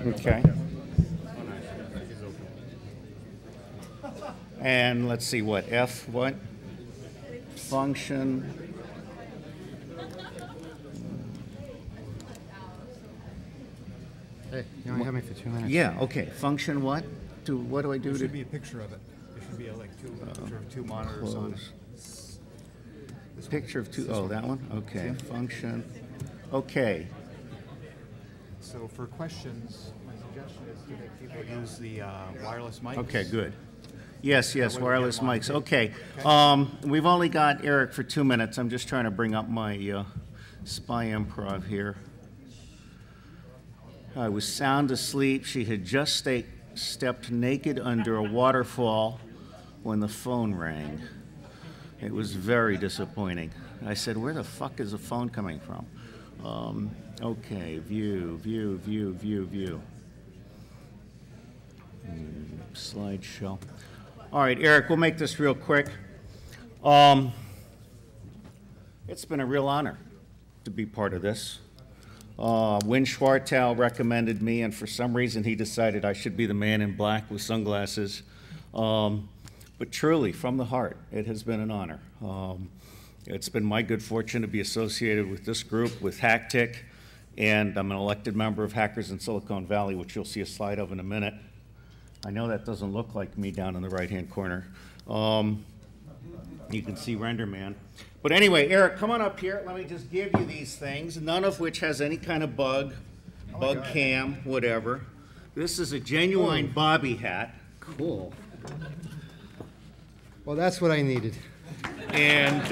Okay. And let's see what, F what? Function. Hey, you only have me for 2 minutes. Yeah, okay. Function what? What do I do? There should be a picture of it. There should be like picture of two monitors on it. Picture of two, oh, that one? Okay, function. Okay. So for questions, my suggestion is to make people use the wireless mics. Okay, good. Yes, wireless mics. Okay. Okay. We've only got Eric for 2 minutes. I'm just trying to bring up my spy improv here. I was sound asleep. She had just stepped naked under a waterfall when the phone rang. It was very disappointing. I said, where the fuck is the phone coming from? Okay, view. Slideshow. All right, Eric, we'll make this real quick. It's been a real honor to be part of this. Win Schwartau recommended me, and for some reason he decided I should be the man in black with sunglasses. But truly, from the heart, it has been an honor. It's been my good fortune to be associated with this group, with HackTick, and I'm an elected member of Hackers in Silicon Valley, which you'll see a slide of in a minute. I know that doesn't look like me down in the right-hand corner. You can see RenderMan. But anyway, Eric, come on up here. Let me just give you these things, none of which has any kind of bug cam, whatever. This is a genuine Bobby hat. Cool. Well, that's what I needed. And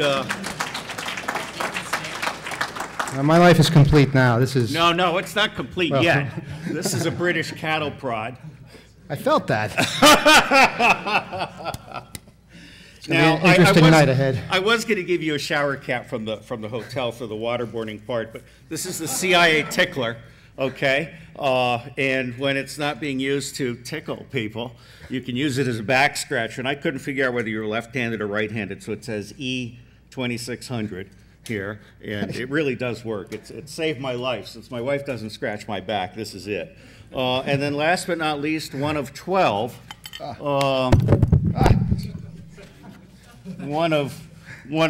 my life is complete now. This is... No, it's not complete yet. This is a British cattle prod. I felt that. Now, interesting night ahead. I was going to give you a shower cap from the hotel for the waterboarding part, but this is the CIA Tickler, okay? And when it's not being used to tickle people, you can use it as a back scratcher. And I couldn't figure out whether you were left-handed or right-handed, so it says E2600 here, and it really does work. It saved my life. Since my wife doesn't scratch my back, this is it. And then last but not least, one of 12. One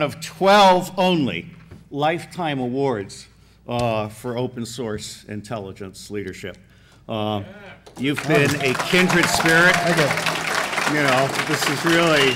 of 12 only lifetime awards for open source intelligence leadership. You've been a kindred spirit. You know, this is really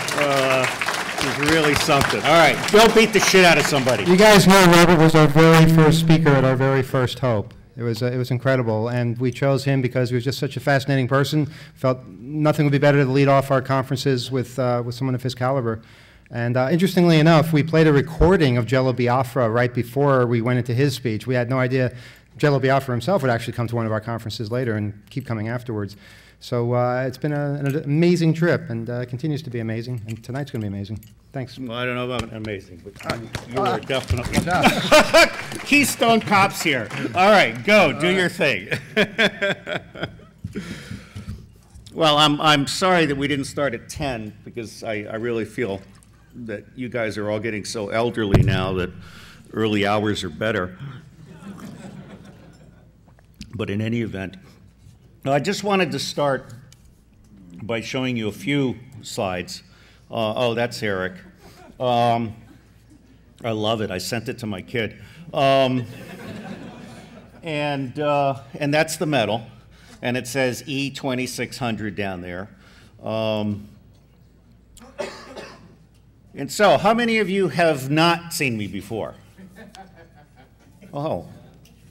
something. All right, go beat the shit out of somebody. You guys know Robert was our very first speaker at our very first Hope. It was incredible, and we chose him because he was just such a fascinating person. Felt nothing would be better to lead off our conferences with someone of his caliber. And interestingly enough, we played a recording of Jello Biafra right before we went into his speech. We had no idea Jello Biafra himself would actually come to one of our conferences later and keep coming afterwards. So it's been an amazing trip, and continues to be amazing, and tonight's going to be amazing. Thanks. Well, I don't know about amazing, but you are definitely... Keystone Cops here. All right, go, do your thing. Well, I'm sorry that we didn't start at 10, because I really feel that you guys are all getting so elderly now that early hours are better. But in any event, I just wanted to start by showing you a few slides. Oh, that's Eric. I love it. I sent it to my kid. And that's the medal. And it says E2600 down there. And so, how many of you have not seen me before? Oh,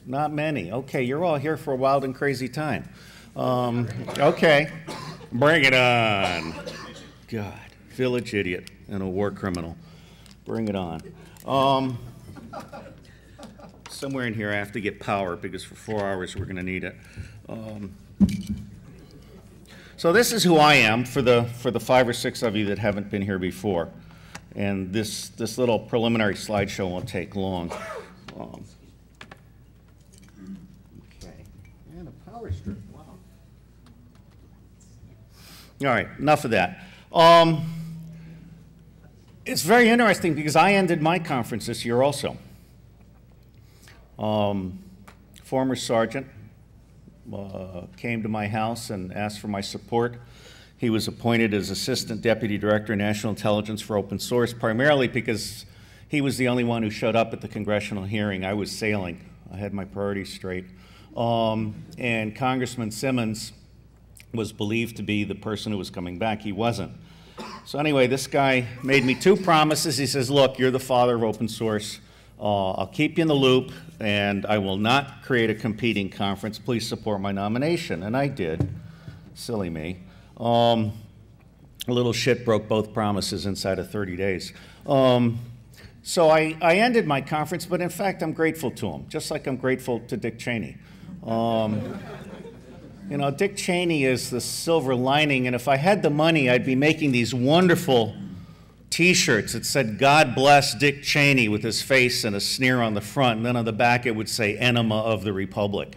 not many. Okay, you're all here for a wild and crazy time. Okay, bring it on. God, village idiot and a war criminal. Bring it on. Somewhere in here I have to get power, because for 4 hours we're going to need it. So this is who I am for the 5 or 6 of you that haven't been here before. And this little preliminary slideshow won't take long. Okay, and a power strip, wow. All right, enough of that. It's very interesting because I ended my conference this year also. Former sergeant, came to my house and asked for my support. He was appointed as Assistant Deputy Director of National Intelligence for Open Source, primarily because he was the only one who showed up at the congressional hearing. I was sailing. I had my priorities straight. And Congressman Simmons was believed to be the person who was coming back. He wasn't. So anyway, this guy made me 2 promises. He says, look, you're the father of open source. I'll keep you in the loop, and I will not create a competing conference. Please support my nomination. And I did. Silly me. A little shit broke both promises inside of 30 days. So I ended my conference, but in fact, I'm grateful to him, just like I'm grateful to Dick Cheney. You know, Dick Cheney is the silver lining, and if I had the money, I'd be making these wonderful T-shirts that said, God bless Dick Cheney, with his face and a sneer on the front, and then on the back it would say, Enema of the Republic.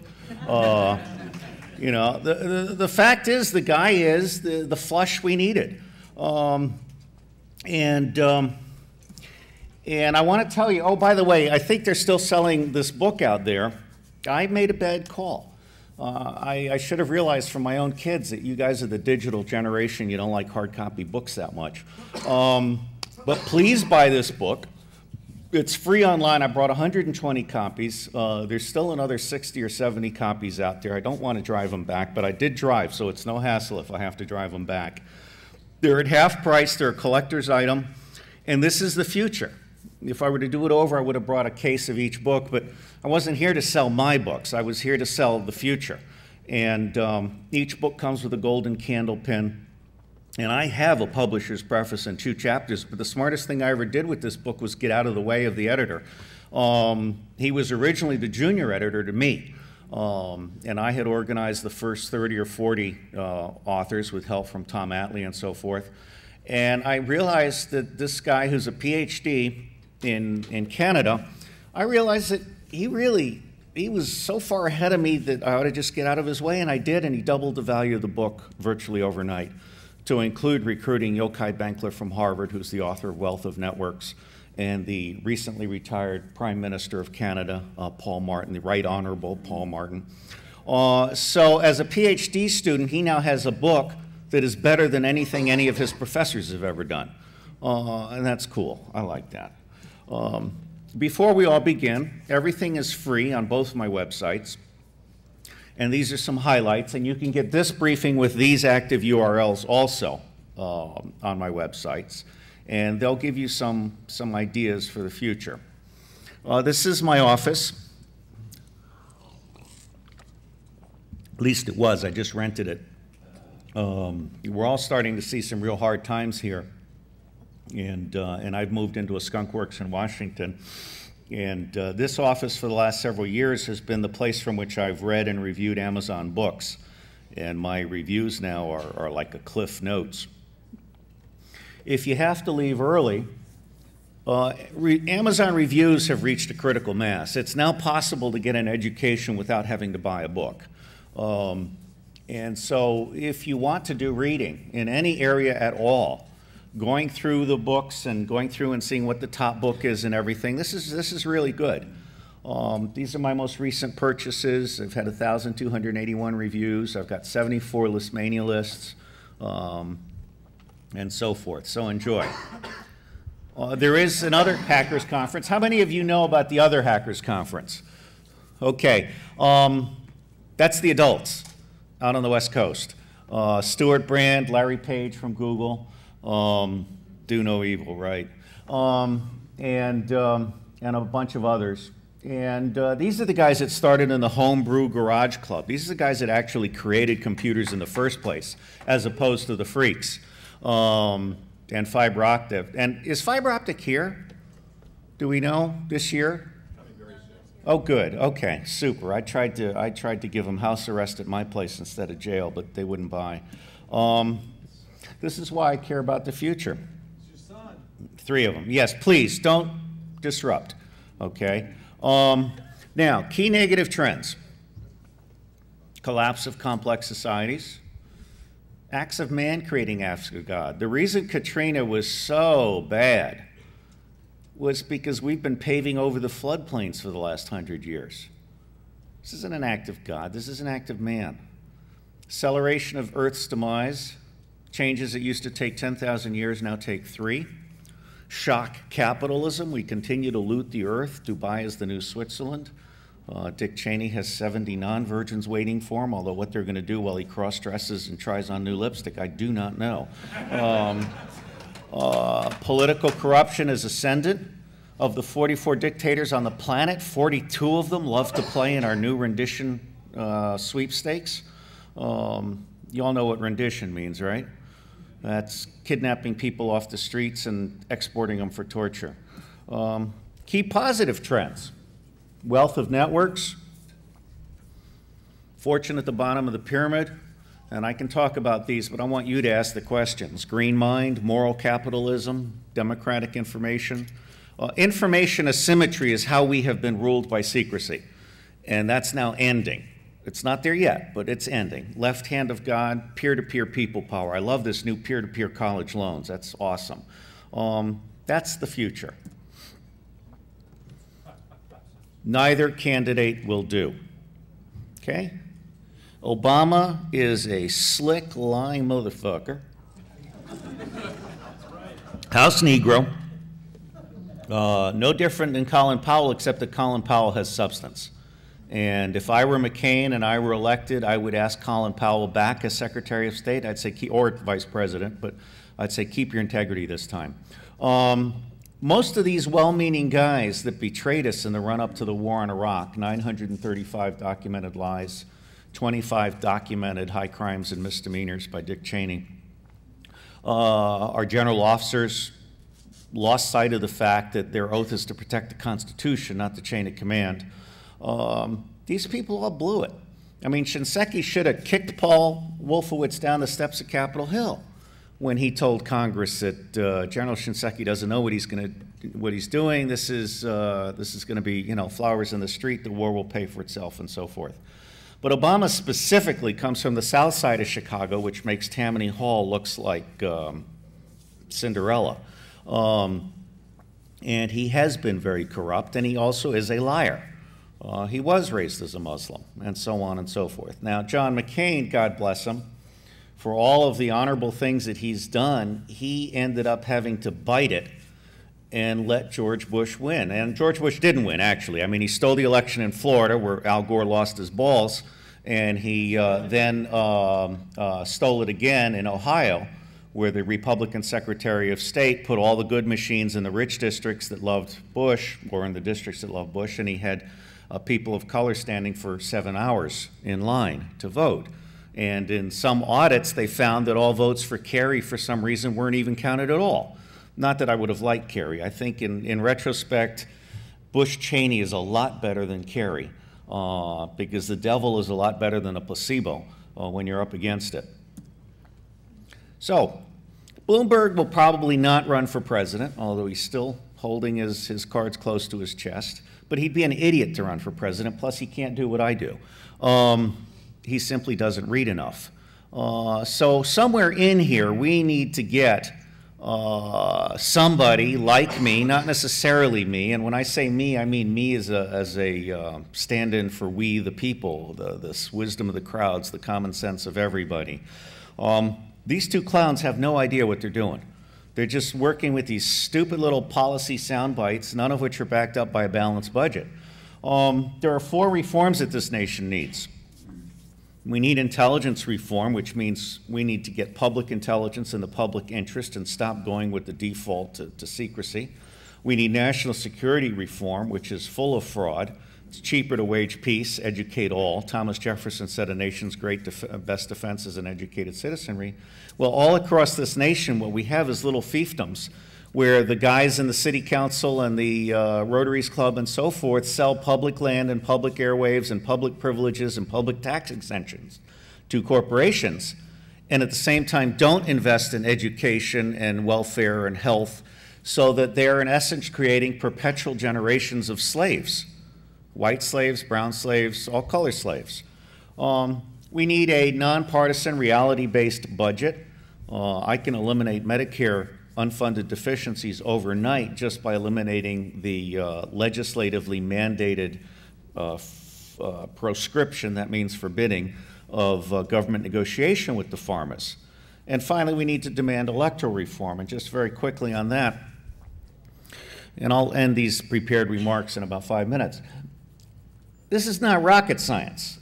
You know, the fact is, the guy is the flush we needed. And I want to tell you, oh, by the way, I think they're still selling this book out there. I made a bad call. I should have realized from my own kids that you guys are the digital generation. You don't like hard copy books that much. But please buy this book. It's free online. I brought 120 copies. There's still another 60 or 70 copies out there. I don't want to drive them back, but I did drive, so it's no hassle if I have to drive them back. They're at half price. They're a collector's item, and this is the future. If I were to do it over, I would have brought a case of each book, but I wasn't here to sell my books. I was here to sell the future. And each book comes with a golden candle pin. And I have a publisher's preface and 2 chapters, but the smartest thing I ever did with this book was get out of the way of the editor. He was originally the junior editor to me, and I had organized the first 30 or 40 authors with help from Tom Atlee and so forth. And I realized that this guy who's a PhD in Canada, I realized that he was so far ahead of me that I ought to just get out of his way, and I did, and he doubled the value of the book virtually overnight, to include recruiting Yochai Benkler from Harvard, who's the author of Wealth of Networks, and the recently retired Prime Minister of Canada, Paul Martin, the Right Honorable Paul Martin. So as a PhD student, he now has a book that is better than anything any of his professors have ever done. And that's cool. I like that. Before we all begin, everything is free on both my websites. And these are some highlights, and you can get this briefing with these active URLs also on my websites, and they'll give you some ideas for the future. This is my office. At least it was. I just rented it. We're all starting to see some real hard times here, and I've moved into a skunk works in Washington. And this office for the last several years has been the place from which I've read and reviewed Amazon books. And my reviews now are like a Cliff Notes. If you have to leave early, Amazon reviews have reached a critical mass. It's now possible to get an education without having to buy a book. And so if you want to do reading in any area at all, going through the books and going through and seeing what the top book is and everything, this is really good. These are my most recent purchases. I've had 1,281 reviews. I've got 74 Listmania lists, and so forth. So enjoy. There is another Hackers Conference. How many of you know about the other Hackers Conference? Okay. That's the adults out on the West Coast. Stuart Brand, Larry Page from Google. Do no evil, right? And a bunch of others. And these are the guys that started in the Homebrew Garage Club. These are the guys that actually created computers in the first place, as opposed to the freaks. And fiber optic. And is fiber optic here? Do we know this year? Oh, good. Okay, super. I tried to give them house arrest at my place instead of jail, but they wouldn't buy. This is why I care about the future. It's your son. 3 of them. Yes, please, don't disrupt. Okay. Now, key negative trends. Collapse of complex societies. Acts of man creating acts of God. The reason Katrina was so bad was because we've been paving over the floodplains for the last 100 years. This isn't an act of God. This is an act of man. Acceleration of Earth's demise. Changes that used to take 10,000 years now take 3. Shock capitalism. We continue to loot the earth. Dubai is the new Switzerland. Dick Cheney has 70 non-virgins waiting for him, although what they're going to do while he cross-dresses and tries on new lipstick, I do not know. Political corruption is ascendant. Of the 44 dictators on the planet, 42 of them love to play in our new rendition sweepstakes. You all know what rendition means, right? That's kidnapping people off the streets and exporting them for torture. Key positive trends. Wealth of networks. Fortune at the bottom of the pyramid. And I can talk about these, but I want you to ask the questions. Green mind, moral capitalism, democratic information. Information asymmetry is how we have been ruled by secrecy. And that's now ending. It's not there yet, but it's ending. Left hand of God, peer-to-peer people power. I love this new peer-to-peer college loans. That's awesome. That's the future. Neither candidate will do. Okay? Obama is a slick, lying motherfucker. House Negro. No different than Colin Powell, except that Colin Powell has substance. And if I were McCain and I were elected, I would ask Colin Powell back as Secretary of State. I'd say, or Vice President, but I'd say keep your integrity this time. Most of these well-meaning guys that betrayed us in the run-up to the war in Iraq, 935 documented lies, 25 documented high crimes and misdemeanors by Dick Cheney. Our general officers lost sight of the fact that their oath is to protect the Constitution, not the chain of command. These people all blew it. I mean, Shinseki should have kicked Paul Wolfowitz down the steps of Capitol Hill when he told Congress that General Shinseki doesn't know what he's doing. This is going to be, you know, flowers in the street. The war will pay for itself, and so forth. But Obama specifically comes from the south side of Chicago, which makes Tammany Hall looks like Cinderella. And he has been very corrupt, and he also is a liar. He was raised as a Muslim, and so on and so forth. Now, John McCain, God bless him, for all of the honorable things that he's done, he ended up having to bite it and let George Bush win. And George Bush didn't win, actually. I mean, he stole the election in Florida, where Al Gore lost his balls, and he then stole it again in Ohio, where the Republican Secretary of State put all the good machines in the rich districts that loved Bush, or in the districts that loved Bush, and he had people of color standing for 7 hours in line to vote. And in some audits, they found that all votes for Kerry, for some reason, weren't even counted at all. Not that I would have liked Kerry. I think in retrospect, Bush-Cheney is a lot better than Kerry, because the devil is a lot better than a placebo when you're up against it. So, Bloomberg will probably not run for president, although he's still holding his cards close to his chest. But he'd be an idiot to run for president, plus he can't do what I do. He simply doesn't read enough. So somewhere in here, we need to get somebody like me, not necessarily me, and when I say me, I mean me as a stand-in for we the people, this wisdom of the crowds, the common sense of everybody. These two clowns have no idea what they're doing. They're just working with these stupid little policy sound bites, none of which are backed up by a balanced budget. There are 4 reforms that this nation needs. We need intelligence reform, which means we need to get public intelligence in the public interest and stop going with the default to secrecy. We need national security reform, which is full of fraud. It's cheaper to wage peace, educate all. Thomas Jefferson said a nation's best defense is an educated citizenry. Well, all across this nation, what we have is little fiefdoms where the guys in the city council and the Rotaries Club and so forth sell public land and public airwaves and public privileges and public tax exemptions to corporations, and at the same time don't invest in education and welfare and health, so that they're in essence creating perpetual generations of slaves. White slaves, brown slaves, all color slaves. We need a nonpartisan, reality-based budget. I can eliminate Medicare unfunded deficiencies overnight just by eliminating the legislatively mandated proscription, that means forbidding, of government negotiation with the farmers. And finally, we need to demand electoral reform. And just very quickly on that, and I'll end these prepared remarks in about 5 minutes. This is not rocket science.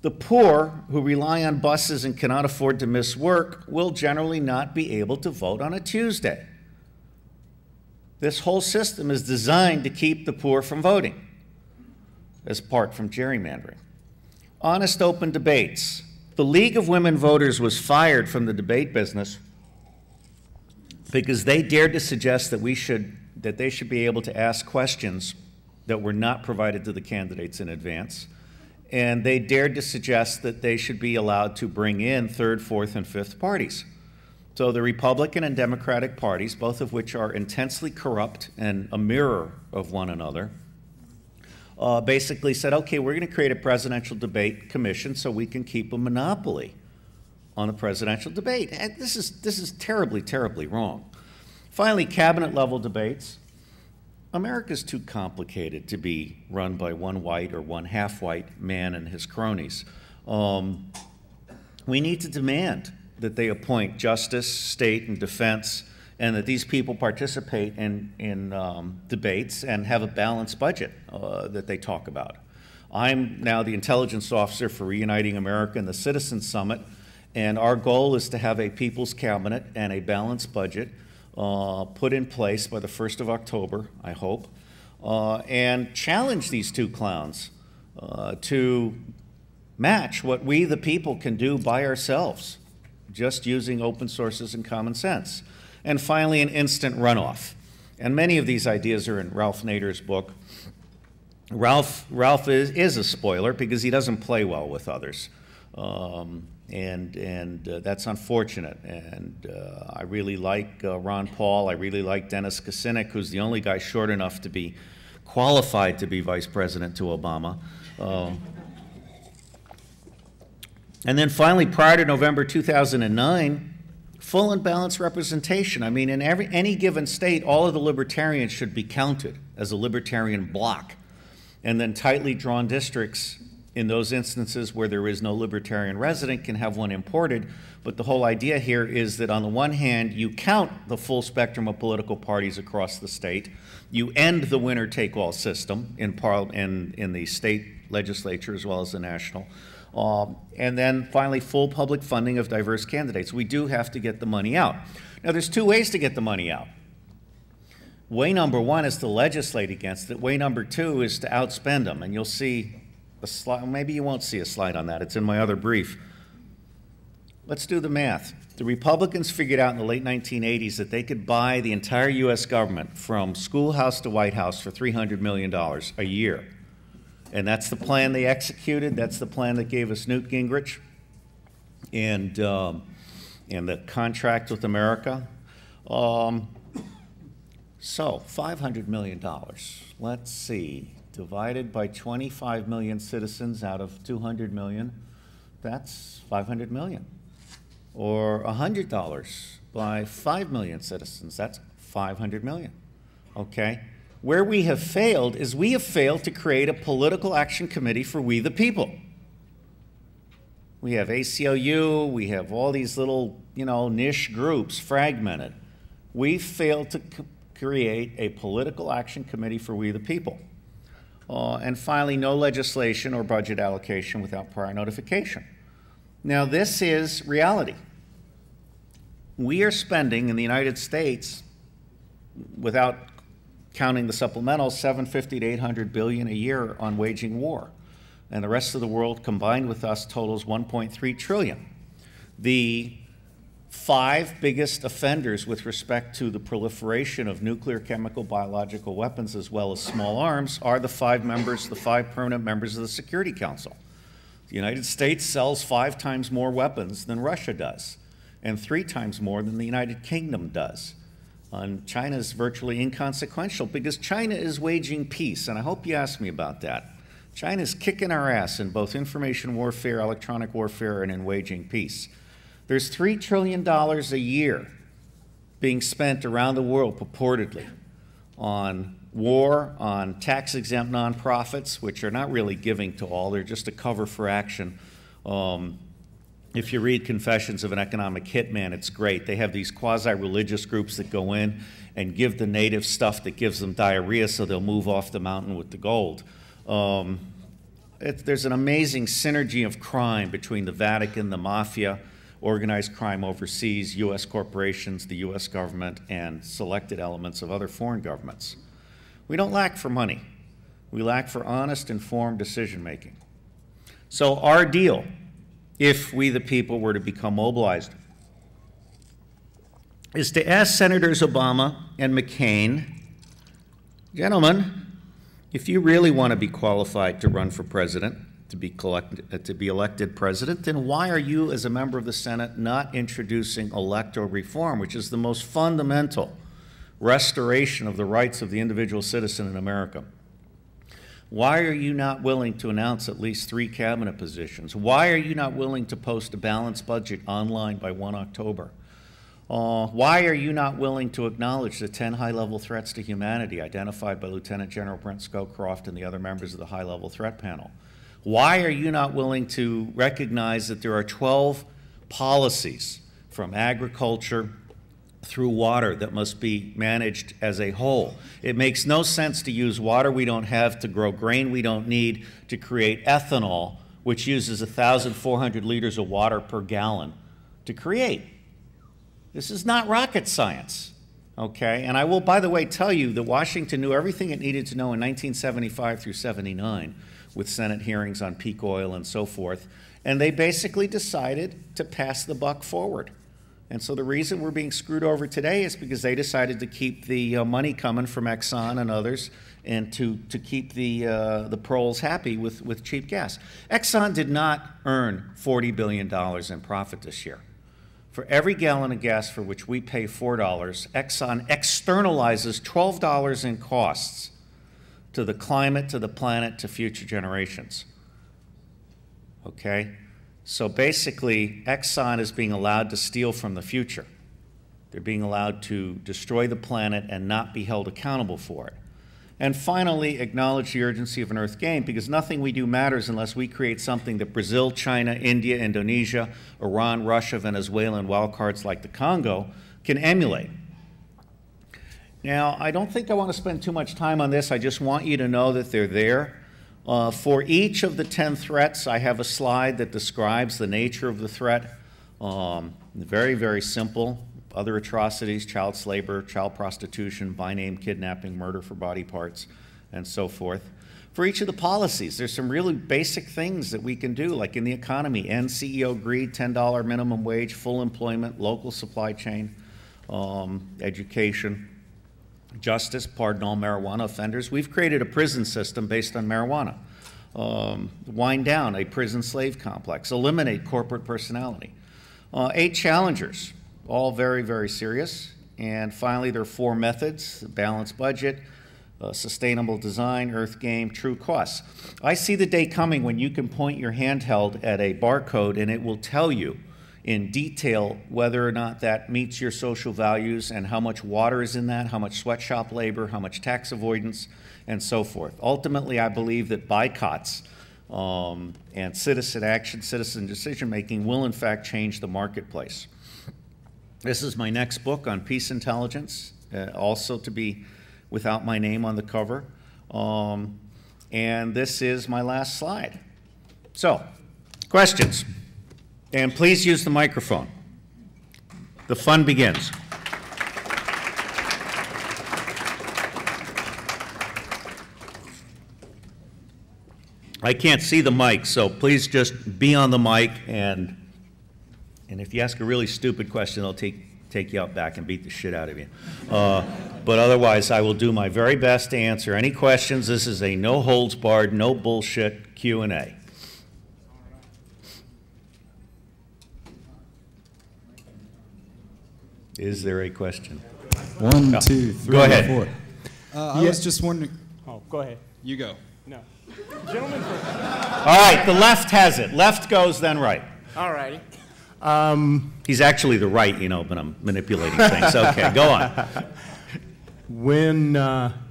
The poor who rely on buses and cannot afford to miss work will generally not be able to vote on a Tuesday. This whole system is designed to keep the poor from voting, as apart from gerrymandering. Honest, open debates. The League of Women Voters was fired from the debate business because they dared to suggest that they should be able to ask questions that were not provided to the candidates in advance. And they dared to suggest that they should be allowed to bring in third, fourth, and fifth parties. So the Republican and Democratic parties, both of which are intensely corrupt and a mirror of one another, basically said, okay, we're going to create a presidential debate commission so we can keep a monopoly on the presidential debate. And this is terribly, terribly wrong. Finally, cabinet-level debates. America's too complicated to be run by one white or one half-white man and his cronies. We need to demand that they appoint justice, state, and defense, and that these people participate in debates and have a balanced budget that they talk about. I'm now the intelligence officer for Reuniting America and the Citizens Summit, and our goal is to have a people's cabinet and a balanced budget put in place by the 1st of October, I hope, and challenge these two clowns to match what we, the people, can do by ourselves, just using open sources and common sense. And finally, an instant runoff. And many of these ideas are in Ralph Nader's book. Ralph is a spoiler because he doesn't play well with others. That's unfortunate. And I really like Ron Paul. I really like Dennis Kucinich, who's the only guy short enough to be qualified to be vice president to Obama. And then finally, prior to November 2009, full and balanced representation. I mean, in any given state, all of the libertarians should be counted as a libertarian bloc, and then tightly drawn districts in those instances where there is no libertarian resident can have one imported. But the whole idea here is that on the one hand, you count the full spectrum of political parties across the state. You end the winner-take-all system in the state legislature as well as the national. And then finally, full public funding of diverse candidates. We do have to get the money out. Now, there's two ways to get the money out. Way number one is to legislate against it. Way number two is to outspend them. And you'll see a slide. Maybe you won't see a slide on that. It's in my other brief. Let's do the math. The Republicans figured out in the late 1980s that they could buy the entire U.S. government from schoolhouse to White House for $300 million a year. And that's the plan they executed. That's the plan that gave us Newt Gingrich and the contract with America. So $500 million. Let's see. Divided by 25 million citizens out of 200 million, that's 500 million. Or $100 by 5 million citizens, that's 500 million. Okay? Where we have failed is we have failed to create a political action committee for we the people. We have ACLU, we have all these little, niche groups fragmented. We failed to create a political action committee for we the people. And finally, no legislation or budget allocation without prior notification. Now, this is reality. We are spending in the United States, without counting the supplementals, $750 to $800 billion a year on waging war. And the rest of the world combined with us totals $1.3 trillion. The 5 biggest offenders with respect to the proliferation of nuclear, chemical, biological weapons as well as small arms are the 5 permanent members of the Security Council. The United States sells 5 times more weapons than Russia does, and 3 times more than the United Kingdom does. And China is virtually inconsequential because China is waging peace, and I hope you ask me about that. China is kicking our ass in both information warfare, electronic warfare, and in waging peace. There's $3 trillion a year being spent around the world purportedly on war on tax-exempt nonprofits, which are not really giving to all, they're just a cover for action. If you read Confessions of an Economic Hitman, it's great. They have these quasi-religious groups that go in and give the natives stuff that gives them diarrhea so they'll move off the mountain with the gold. There's an amazing synergy of crime between the Vatican, the mafia, organized crime overseas, U.S. corporations, the U.S. government, and selected elements of other foreign governments. We don't lack for money. We lack for honest, informed decision-making. So our deal, if we the people were to become mobilized, is to ask Senators Obama and McCain, gentlemen, if you really want to be qualified to run for president, to be elected president, then why are you, as a member of the Senate, not introducing electoral reform, which is the most fundamental restoration of the rights of the individual citizen in America? Why are you not willing to announce at least 3 cabinet positions? Why are you not willing to post a balanced budget online by 1 October? Why are you not willing to acknowledge the 10 high-level threats to humanity identified by Lieutenant General Brent Scowcroft and the other members of the high-level threat panel? Why are you not willing to recognize that there are 12 policies from agriculture through water that must be managed as a whole? It makes no sense to use water we don't have to grow grain we don't need to create ethanol, which uses 1,400 liters of water per gallon to create. This is not rocket science, okay? And I will, by the way, tell you that Washington knew everything it needed to know in 1975 through 79 with Senate hearings on peak oil and so forth, and they basically decided to pass the buck forward. And so the reason we're being screwed over today is because they decided to keep the money coming from Exxon and others and to keep the proles happy with cheap gas. Exxon did not earn $40 billion in profit this year. For every gallon of gas for which we pay $4, Exxon externalizes $12 in costs to the climate, to the planet, to future generations. Okay? So basically, Exxon is being allowed to steal from the future. They're being allowed to destroy the planet and not be held accountable for it. And finally, acknowledge the urgency of an Earth game, because nothing we do matters unless we create something that Brazil, China, India, Indonesia, Iran, Russia, Venezuela, and wildcards like the Congo can emulate. Now, I don't think I want to spend too much time on this. I just want you to know that they're there. For each of the 10 threats, I have a slide that describes the nature of the threat. Very, very simple. Other atrocities, child slavery, child prostitution, by name kidnapping, murder for body parts, and so forth. For each of the policies, there's some really basic things that we can do, like in the economy, end CEO greed, $10 minimum wage, full employment, local supply chain, education, justice, pardon all marijuana offenders. We've created a prison system based on marijuana. Wind down a prison slave complex, eliminate corporate personality. 8 challengers, all very, very serious. And finally, there are 4 methods: balanced budget, sustainable design, earth game, true costs. I see the day coming when you can point your handheld at a barcode and it will tell you in detail whether or not that meets your social values and how much water is in that, how much sweatshop labor, how much tax avoidance, and so forth. Ultimately, I believe that boycotts and citizen action, citizen decision-making will in fact change the marketplace. This is my next book on peace intelligence, also to be without my name on the cover. And this is my last slide. So, questions? And please use the microphone. The fun begins. I can't see the mic, so please just be on the mic, and if you ask a really stupid question, I'll take you out back and beat the shit out of you. But otherwise, I will do my very best to answer any questions. This is a no-holds-barred, no bullshit Q&A. Is there a question? 1, 2, 3, Go ahead. 4. I was just wondering. Oh, go ahead. You go. No. Gentlemen. All right, the left has it. Left goes, then right. All righty. He's actually the right, you know, but I'm manipulating things. Okay, go on. When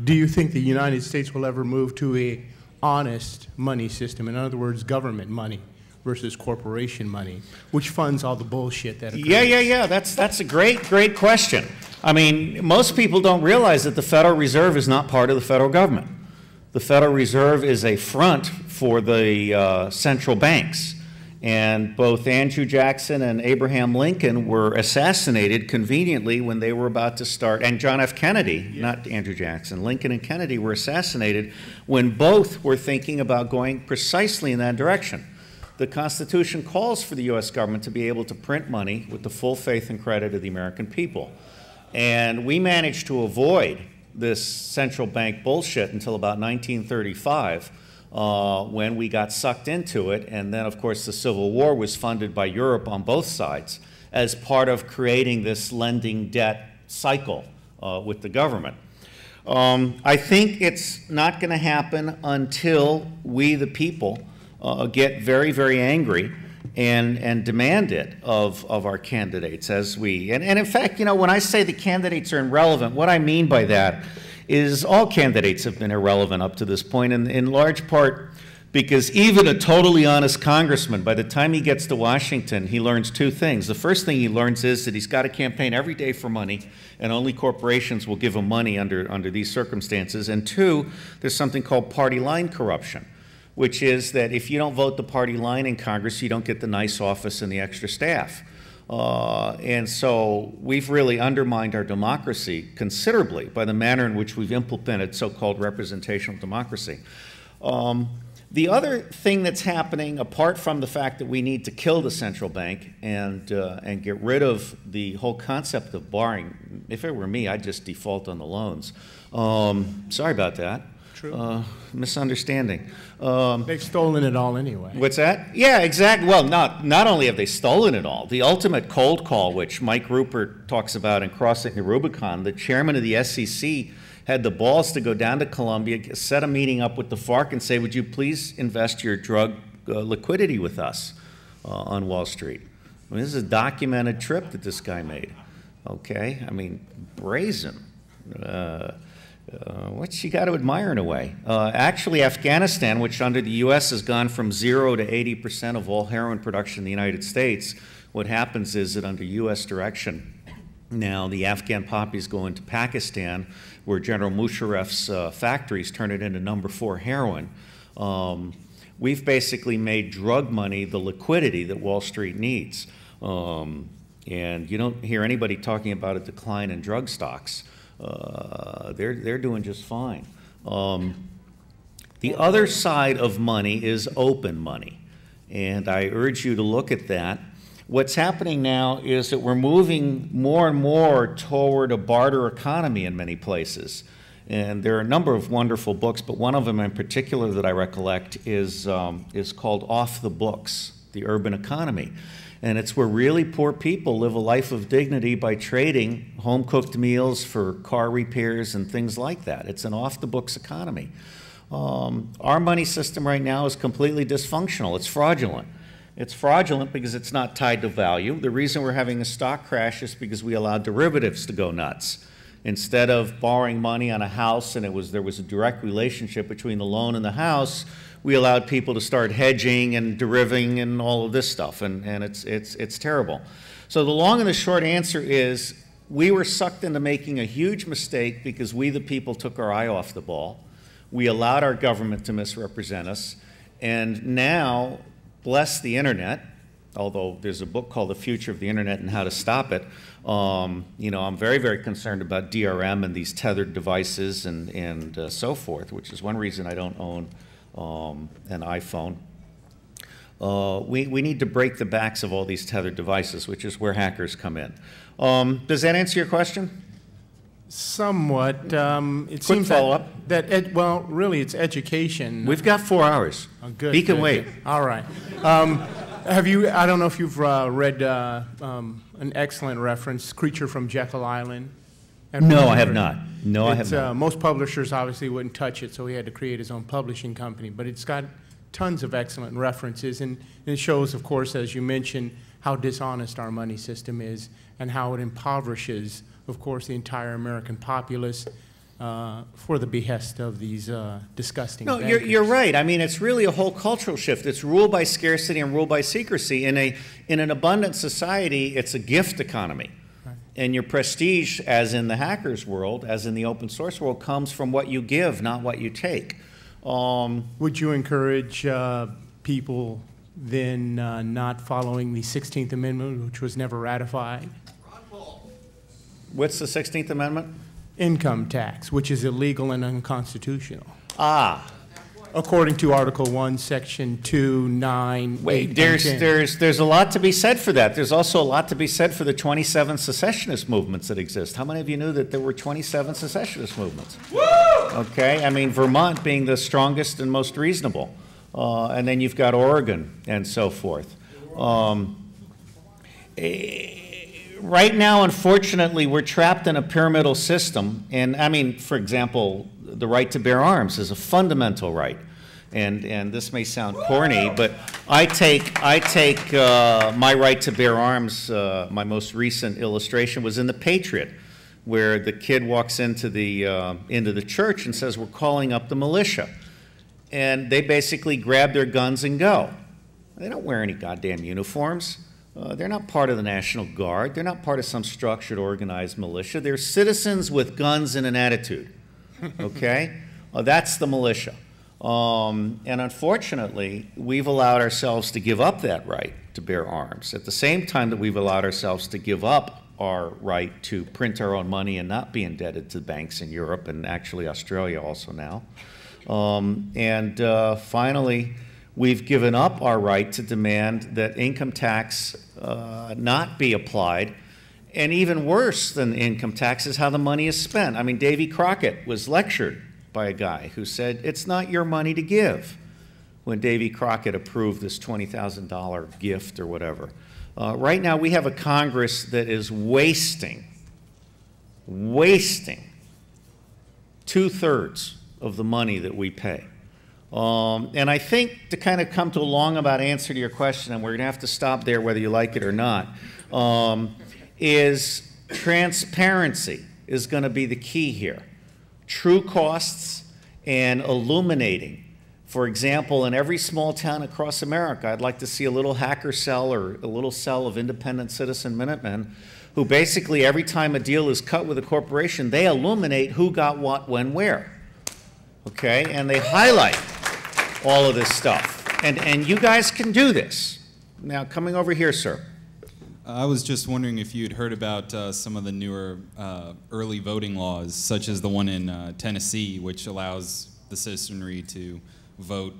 do you think the United States will ever move to a honest money system? In other words, government money versus corporation money, which funds all the bullshit that occurs? Yeah. That's a great question. I mean, most people don't realize that the Federal Reserve is not part of the federal government. The Federal Reserve is a front for the central banks. And both Andrew Jackson and Abraham Lincoln were assassinated conveniently when they were about to start, and John F. Kennedy, not Andrew Jackson, Lincoln and Kennedy were assassinated when both were thinking about going precisely in that direction. The Constitution calls for the U.S. government to be able to print money with the full faith and credit of the American people. And we managed to avoid this central bank bullshit until about 1935. When we got sucked into it, and then of course the Civil War was funded by Europe on both sides as part of creating this lending debt cycle with the government. I think it's not going to happen until we, the people, get very, very angry and demand it of our candidates as we, and in fact, you know, when I say the candidates are irrelevant, what I mean by that is all candidates have been irrelevant up to this point, and in large part because even a totally honest congressman, by the time he gets to Washington, he learns two things. The first thing he learns is that he's got to campaign every day for money, and only corporations will give him money under these circumstances. And two, there's something called party line corruption, which is that if you don't vote the party line in Congress, you don't get the nice office and the extra staff. And so we've really undermined our democracy considerably by the manner in which we've implemented so-called representational democracy. The other thing that's happening, apart from the fact that we need to kill the central bank and get rid of the whole concept of borrowing, if it were me, I'd just default on the loans. Sorry about that. True. Misunderstanding. They've stolen it all anyway. What's that? Yeah, exactly. Well, not only have they stolen it all, the ultimate cold call, which Mike Rupert talks about in Crossing the Rubicon, the chairman of the SEC had the balls to go down to Colombia, set a meeting up with the FARC and say, would you please invest your drug liquidity with us on Wall Street? I mean, this is a documented trip that this guy made. Okay? I mean, brazen. What you got to admire in a way. Actually, Afghanistan, which under the U.S. has gone from 0 to 80% of all heroin production in the United States, what happens is that under U.S. direction, now the Afghan poppies go into Pakistan, where General Musharraf's factories turn it into number 4 heroin. We've basically made drug money the liquidity that Wall Street needs. And you don't hear anybody talking about a decline in drug stocks. They're doing just fine. The other side of money is open money, and I urge you to look at that. What's happening now is that we're moving more and more toward a barter economy in many places. And there are a number of wonderful books, but one of them in particular that I recollect is called Off the Books, The Urban Economy. And it's where really poor people live a life of dignity by trading home-cooked meals for car repairs and things like that. It's an off-the-books economy. Our money system right now is completely dysfunctional. It's fraudulent. It's fraudulent because it's not tied to value. The reason we're having a stock crash is because we allowed derivatives to go nuts. Instead of borrowing money on a house and there was a direct relationship between the loan and the house, we allowed people to start hedging and deriving and all of this stuff, and it's terrible. So the long and the short answer is we were sucked into making a huge mistake because we, the people, took our eye off the ball. We allowed our government to misrepresent us, and now, bless the internet, although there's a book called The Future of the Internet and How to Stop It, you know, I'm very, very concerned about DRM and these tethered devices and so forth, which is one reason I don't own an iPhone. We need to break the backs of all these tethered devices, which is where hackers come in. Does that answer your question? Somewhat. It Quick seems follow-up. Well, really, it's education. We've got 4 hours. Oh, good. He can good, wait. good. All right. I don't know if you've read an excellent reference, Creature from Jekyll Island. No, I have not. No, I have not. Most publishers obviously wouldn't touch it, so he had to create his own publishing company. But it's got tons of excellent references, and it shows, of course, as you mentioned, how dishonest our money system is and how it impoverishes, of course, the entire American populace. for the behest of these disgusting No, bankers. you're right. I mean, it's really a whole cultural shift. It's rule by scarcity and rule by secrecy. In an abundant society, it's a gift economy. Right. And your prestige, as in the hackers world, as in the open source world, comes from what you give, not what you take. Would you encourage people then not following the 16th Amendment, which was never ratified? What's the 16th Amendment? Income tax, which is illegal and unconstitutional. Ah. According to Article 1, Section 2, 9, Wait, 8, and 10. there's a lot to be said for that. There's also a lot to be said for the 27 secessionist movements that exist. How many of you knew that there were 27 secessionist movements? Woo! Okay, I mean, Vermont being the strongest and most reasonable. And then you've got Oregon and so forth. Right now, unfortunately, we're trapped in a pyramidal system. And I mean, for example, the right to bear arms is a fundamental right. And this may sound corny, but I take my right to bear arms. My most recent illustration was in The Patriot, where the kid walks into the church and says, "We're calling up the militia," and they basically grab their guns and go. They don't wear any goddamn uniforms. They're not part of the National Guard. They're not part of some structured, organized militia. They're citizens with guns and an attitude, okay? That's the militia. And unfortunately, we've allowed ourselves to give up that right to bear arms at the same time that we've allowed ourselves to give up our right to print our own money and not be indebted to banks in Europe and actually Australia also now. Finally, we've given up our right to demand that income tax not be applied. And even worse than income tax is how the money is spent. I mean, Davy Crockett was lectured by a guy who said, "It's not your money to give," when Davy Crockett approved this $20,000 gift or whatever. Right now, we have a Congress that is wasting 2/3 of the money that we pay. And I think to kind of come to a long-about answer to your question, and we're going to have to stop there whether you like it or not, is transparency is going to be the key here. True costs and illuminating. For example, in every small town across America, I'd like to see a little hacker cell or a little cell of independent citizen Minutemen who basically every time a deal is cut with a corporation, they illuminate who got what, when, where. Okay, and they highlight all of this stuff. And you guys can do this. Now, coming over here, sir. I was just wondering if you'd heard about some of the newer early voting laws, such as the one in Tennessee, which allows the citizenry to vote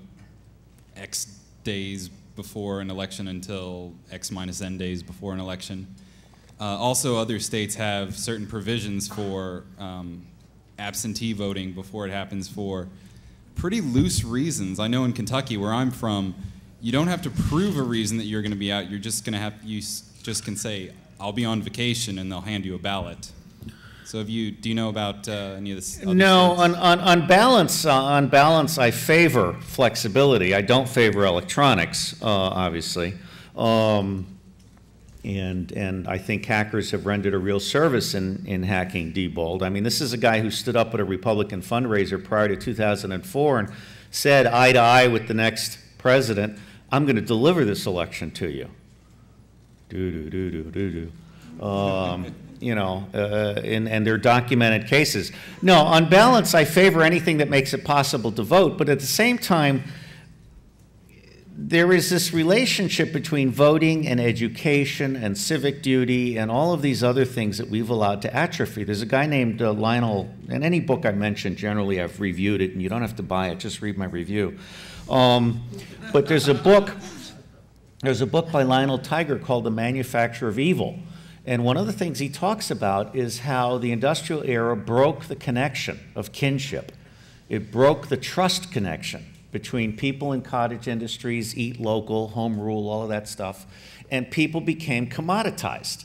X days before an election until X minus N days before an election. Also, other states have certain provisions for absentee voting before it happens for pretty loose reasons. I know in Kentucky, where I'm from, you don't have to prove a reason that you're going to be out. You're just going to have, you just can say, "I'll be on vacation," and they'll hand you a ballot. So do you know about any of this? No, on balance, I favor flexibility. I don't favor electronics, obviously. And I think hackers have rendered a real service in hacking Diebold. I mean, this is a guy who stood up at a Republican fundraiser prior to 2004 and said eye to eye with the next president, "I'm going to deliver this election to you." You know, and they're documented cases. No, on balance, I favor anything that makes it possible to vote, but at the same time, there is this relationship between voting and education and civic duty and all of these other things that we've allowed to atrophy. There's a guy named Lionel, and any book I mention, generally I've reviewed it, and you don't have to buy it, just read my review. But there's a book by Lionel Tiger called The Manufacture of Evil. And one of the things he talks about is how the industrial era broke the connection of kinship. It broke the trust connection between people in cottage industries, eat local, home rule, all of that stuff, and people became commoditized.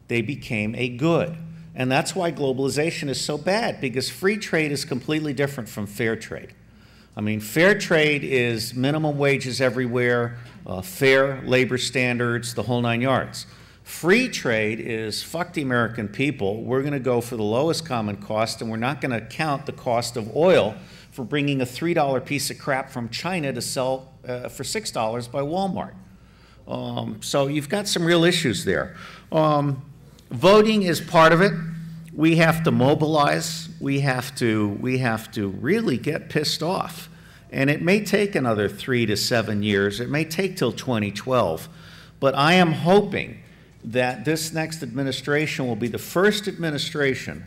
They became a good. And that's why globalization is so bad, because free trade is completely different from fair trade. I mean, fair trade is minimum wages everywhere, fair labor standards, the whole 9 yards. Free trade is fuck the American people. We're going to go for the lowest common cost, and we're not going to count the cost of oil for bringing a $3 piece of crap from China to sell for $6 by Walmart. So you've got some real issues there. Voting is part of it. We have to mobilize. We have to really get pissed off. And it may take another 3 to 7 years. It may take till 2012. But I am hoping that this next administration will be the first administration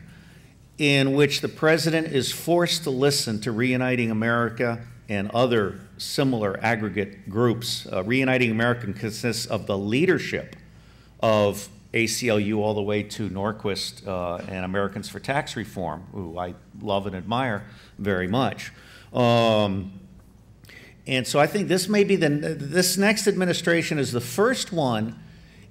in which the president is forced to listen to Reuniting America and other similar aggregate groups. Reuniting America consists of the leadership of ACLU all the way to Norquist and Americans for Tax Reform, who I love and admire very much. And so I think this may be this next administration is the first one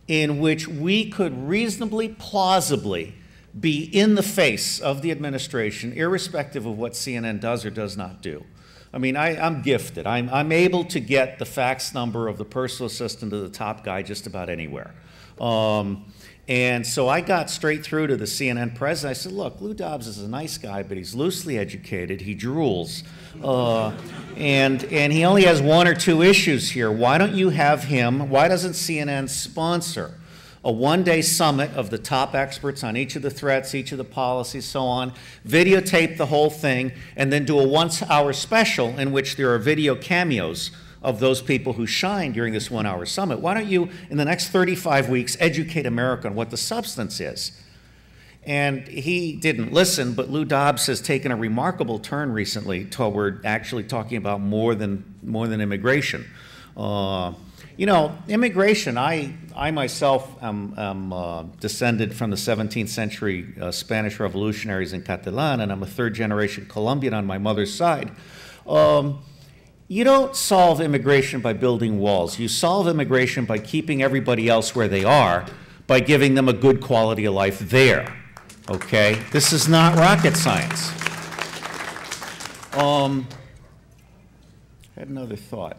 in which we could reasonably, plausibly be in the face of the administration, irrespective of what CNN does or does not do. I mean, I'm gifted. I'm able to get the fax number of the personal assistant to the top guy just about anywhere. And so I got straight through to the CNN president. I said, look, Lou Dobbs is a nice guy, but he's loosely educated. He drools. And he only has 1 or 2 issues here. Why don't you have him? Why doesn't CNN sponsor a one-day summit of the top experts on each of the threats, each of the policies, so on, videotape the whole thing, and then do a 1-hour special in which there are video cameos of those people who shine during this 1-hour summit? Why don't you, in the next 35 weeks, educate America on what the substance is? And he didn't listen, but Lou Dobbs has taken a remarkable turn recently toward actually talking about more than immigration. You know, immigration, I myself am descended from the 17th century Spanish revolutionaries in Catalan, and I'm a third-generation Colombian on my mother's side. You don't solve immigration by building walls. You solve immigration by keeping everybody else where they are, by giving them a good quality of life there, okay? This is not rocket science. I had another thought.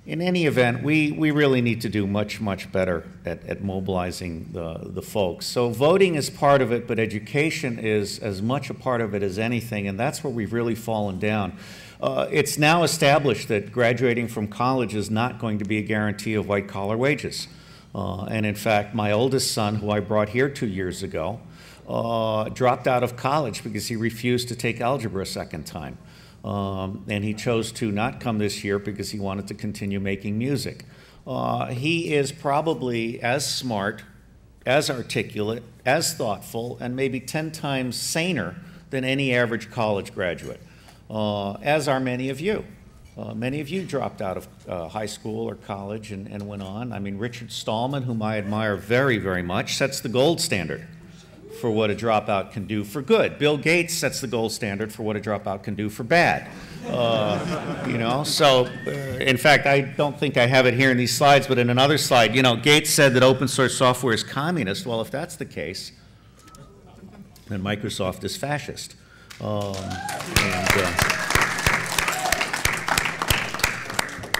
In any event, we really need to do much, much better at mobilizing the folks. So voting is part of it, but education is as much a part of it as anything, and that's where we've really fallen down. It's now established that graduating from college is not going to be a guarantee of white-collar wages. And in fact, my oldest son, who I brought here 2 years ago, dropped out of college because he refused to take algebra a second time. And he chose to not come this year because he wanted to continue making music. He is probably as smart, as articulate, as thoughtful, and maybe 10 times saner than any average college graduate, as are many of you. Many of you dropped out of high school or college and went on. I mean, Richard Stallman, whom I admire very, very much, sets the gold standard for what a dropout can do for good. Bill Gates sets the gold standard for what a dropout can do for bad. You know, so in fact, I don't think I have it here in these slides, but in another slide, you know, Gates said that open source software is communist. Well, if that's the case, then Microsoft is fascist. All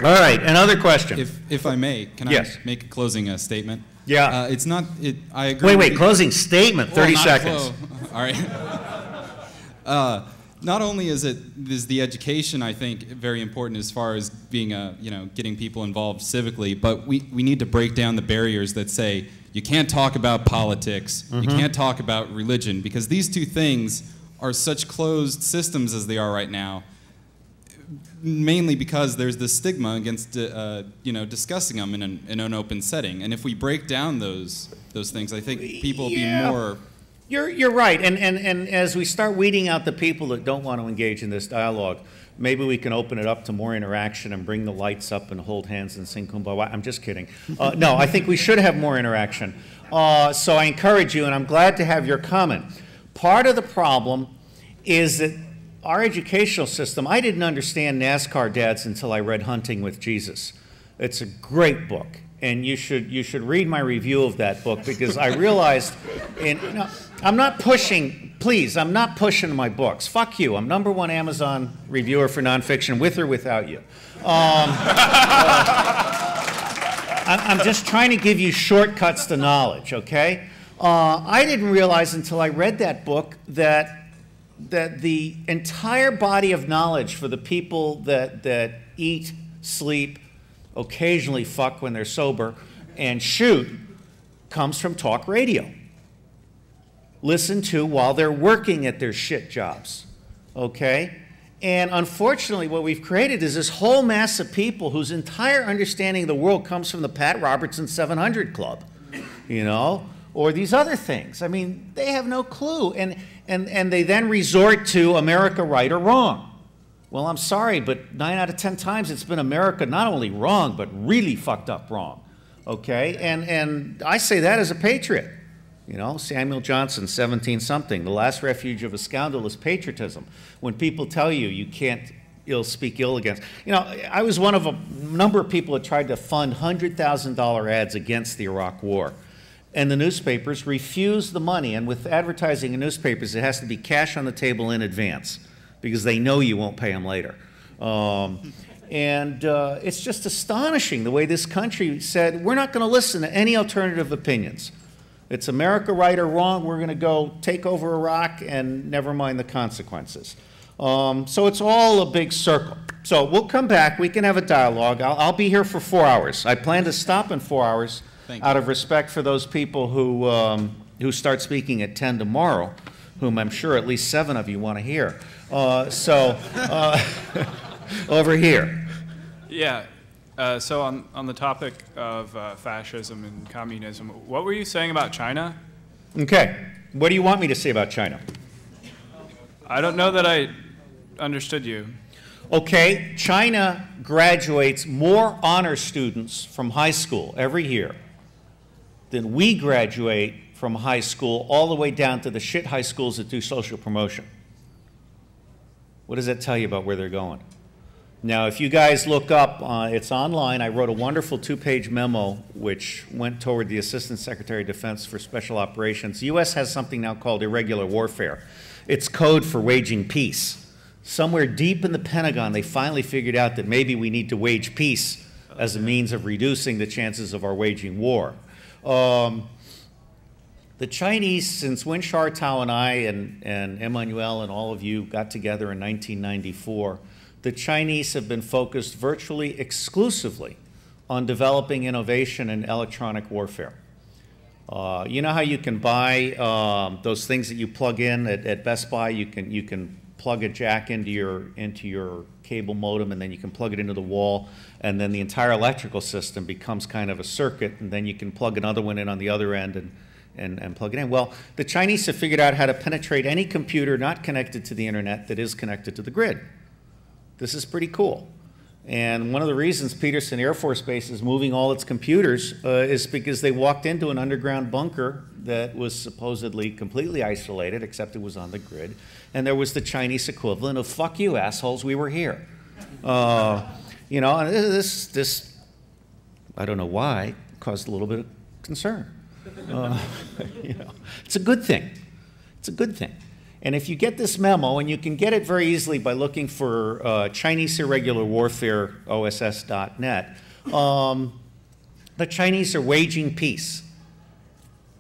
right, another question. If I may, can Yes. I make a closing statement? Yeah. It's not, I agree. Wait, closing statement, 30 not seconds. All right. Not only is the education, I think, very important as far as being getting people involved civically, but we need to break down the barriers that say you can't talk about politics, you can't talk about religion, because these two things are such closed systems as they are right now, mainly because there's this stigma against discussing them in an open setting. And if we break down those things, I think people will be more. You're right, and as we start weeding out the people that don't want to engage in this dialogue, maybe we can open it up to more interaction and bring the lights up and hold hands and sing Kumbaya. I'm just kidding. No, I think we should have more interaction. So I encourage you, and I'm glad to have your comment. Part of the problem is that our educational system, I didn't understand NASCAR dads until I read Hunting with Jesus. It's a great book, and you should read my review of that book, because I realized, I'm not pushing, please, I'm not pushing my books. Fuck you, I'm #1 Amazon reviewer for nonfiction, with or without you. I'm just trying to give you shortcuts to knowledge, okay? I didn't realize until I read that book that the entire body of knowledge for the people that eat, sleep, occasionally fuck when they're sober, and shoot comes from talk radio. Listen to while they're working at their shit jobs, okay? And unfortunately, what we've created is this whole mass of people whose entire understanding of the world comes from the Pat Robertson 700 Club, you know, or these other things. I mean, they have no clue. And they then resort to America right or wrong. Well, I'm sorry, but 9 out of 10 times it's been America not only wrong, but really fucked up wrong, okay? And I say that as a patriot. You know, Samuel Johnson, 17-something, the last refuge of a scoundrel is patriotism. When people tell you you can't speak ill against. You know, I was one of a number of people that tried to fund $100,000 ads against the Iraq War. And the newspapers refused the money. And with advertising in newspapers, it has to be cash on the table in advance because they know you won't pay them later. It's just astonishing the way this country said, we're not going to listen to any alternative opinions. It's America right or wrong. We're going to go take over Iraq and never mind the consequences. So it's all a big circle. So we'll come back. We can have a dialogue. I'll be here for 4 hours. I plan to stop in 4 hours out of respect for those people who start speaking at 10 tomorrow, whom I'm sure at least 7 of you want to hear. Over here. Yeah. So on the topic of fascism and communism, what were you saying about China? Okay. What do you want me to say about China? I don't know that I understood you. Okay. China graduates more honor students from high school every year than we graduate from high school all the way down to the shit high schools that do social promotion. What does that tell you about where they're going? Now, if you guys look up, it's online. I wrote a wonderful 2-page memo which went toward the Assistant Secretary of Defense for Special Operations. The U.S. has something now called irregular warfare. It's code for waging peace. Somewhere deep in the Pentagon, they finally figured out that maybe we need to wage peace as a means of reducing the chances of our waging war. The Chinese, since Wen Xiaotao and I and Emmanuel and all of you got together in 1994, the Chinese have been focused virtually exclusively on developing innovation in electronic warfare. You know how you can buy those things that you plug in at Best Buy? You can plug a jack into your cable modem, and then you can plug it into the wall, and then the entire electrical system becomes kind of a circuit, and then you can plug another one in on the other end and plug it in. Well, the Chinese have figured out how to penetrate any computer not connected to the internet that is connected to the grid. This is pretty cool. And one of the reasons Peterson Air Force Base is moving all its computers is because they walked into an underground bunker that was supposedly completely isolated, except it was on the grid. And there was the Chinese equivalent of, fuck you, assholes, we were here. You know, and this, I don't know why, caused a little bit of concern. You know, it's a good thing. It's a good thing. And if you get this memo, and you can get it very easily by looking for Chinese Irregular Warfare, OSS.net, the Chinese are waging peace.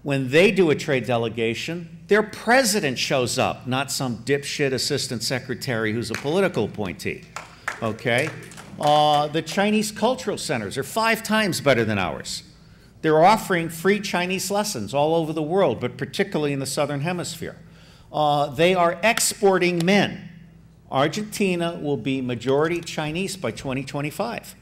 When they do a trade delegation, their president shows up, not some dipshit assistant secretary who's a political appointee, okay? The Chinese cultural centers are 5 times better than ours. They're offering free Chinese lessons all over the world, but particularly in the Southern Hemisphere. They are exporting men. Argentina will be majority Chinese by 2025,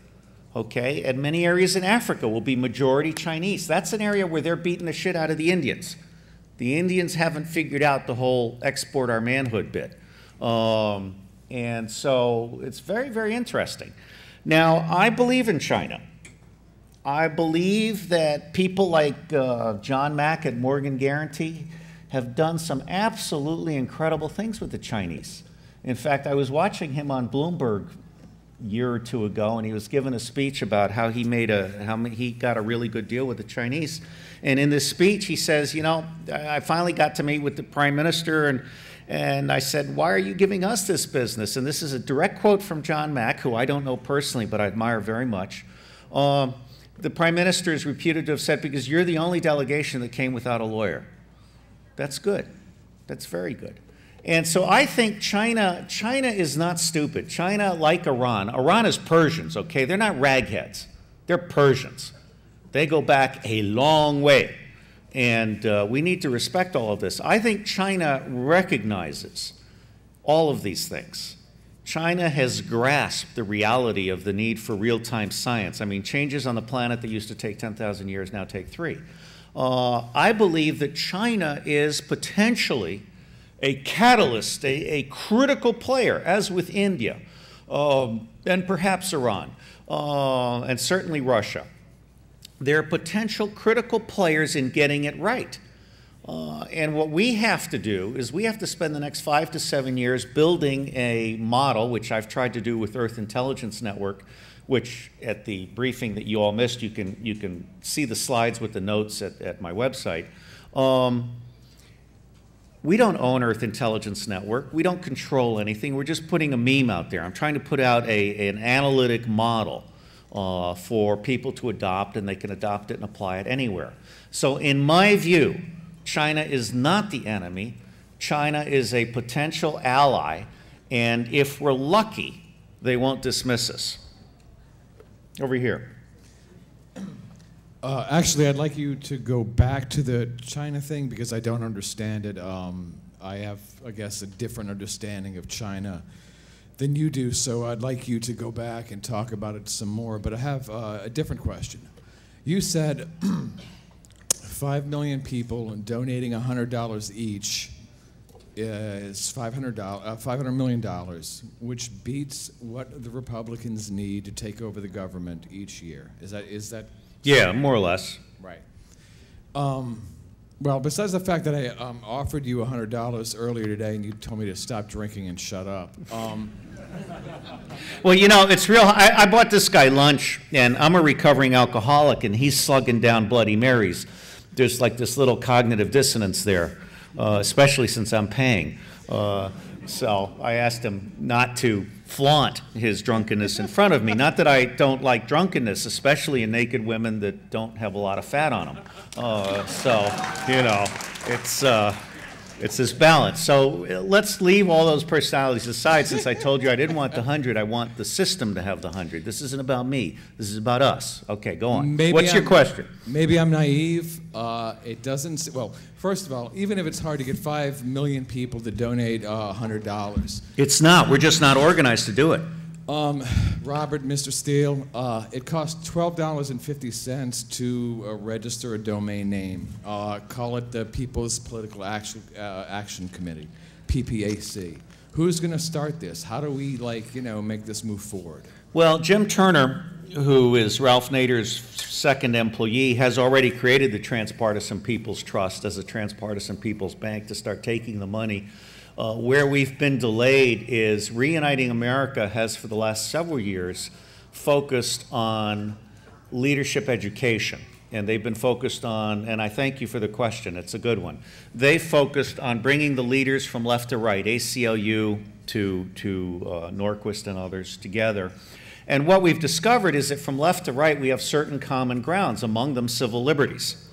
okay? And many areas in Africa will be majority Chinese. That's an area where they're beating the shit out of the Indians. The Indians haven't figured out the whole export our manhood bit. And so it's very, very interesting. Now, I believe in China. I believe that people like John Mack at Morgan Guarantee have done some absolutely incredible things with the Chinese. In fact, I was watching him on Bloomberg a year or 2 ago, and he was giving a speech about how he got a really good deal with the Chinese. And in this speech, he says, you know, I finally got to meet with the Prime Minister, and I said, why are you giving us this business? And this is a direct quote from John Mack, who I don't know personally, but I admire very much. the Prime Minister is reputed to have said, because you're the only delegation that came without a lawyer. That's good. That's very good. And so I think China is not stupid. China, like Iran is Persians, okay? They're not ragheads. They're Persians. They go back a long way. And we need to respect all of this. I think China recognizes all of these things. China has grasped the reality of the need for real-time science. I mean, changes on the planet that used to take 10,000 years now take 3. I believe that China is potentially a catalyst, a critical player, as with India, and perhaps Iran, and certainly Russia. They're potential critical players in getting it right. And what we have to do is we have to spend the next 5 to 7 years building a model, which I've tried to do with Earth Intelligence Network, which at the briefing that you all missed, you can see the slides with the notes at my website. We don't own Earth Intelligence Network. We don't control anything. We're just putting a meme out there. I'm trying to put out an analytic model for people to adopt, and they can adopt it and apply it anywhere. So in my view, China is not the enemy. China is a potential ally, and if we're lucky, they won't dismiss us. Over here. Actually, I'd like you to go back to the China thing because I don't understand it. I have, I guess, a different understanding of China than you do, so I'd like you to go back and talk about it some more. But I have a different question. You said 5 million people donating $100 each is $500 million, which beats what the Republicans need to take over the government each year. Is that? Yeah, more or less. Right. Well, besides the fact that I offered you $100 earlier today and you told me to stop drinking and shut up. Well, you know, it's real. I bought this guy lunch, and I'm a recovering alcoholic, and he's slugging down Bloody Marys. There's like this little cognitive dissonance there, especially since I'm paying. So I asked him not to flaunt his drunkenness in front of me. Not that I don't like drunkenness, especially in naked women that don't have a lot of fat on them. So, you know, it's this balance. So let's leave all those personalities aside. Since I told you I didn't want the 100, I want the system to have the 100. This isn't about me. This is about us. Okay, go on. What's your question? Maybe I'm naive. It doesn't. Well, first of all, even if it's hard to get 5 million people to donate $100, it's not. We're just not organized to do it. Robert, Mr. Steele, it costs $12.50 to register a domain name. Call it the People's Political Action Committee, PPAC. Who's going to start this? How do we, make this move forward? Well, Jim Turner, who is Ralph Nader's second employee, has already created the Transpartisan People's Trust as a Transpartisan People's Bank to start taking the money. Where we've been delayed is Reuniting America has, for the last several years, focused on leadership education. And they've been focused on, and I thank you for the question, it's a good one. They focused on bringing the leaders from left to right, ACLU to Norquist and others together. And what we've discovered is that from left to right, we have certain common grounds, among them civil liberties.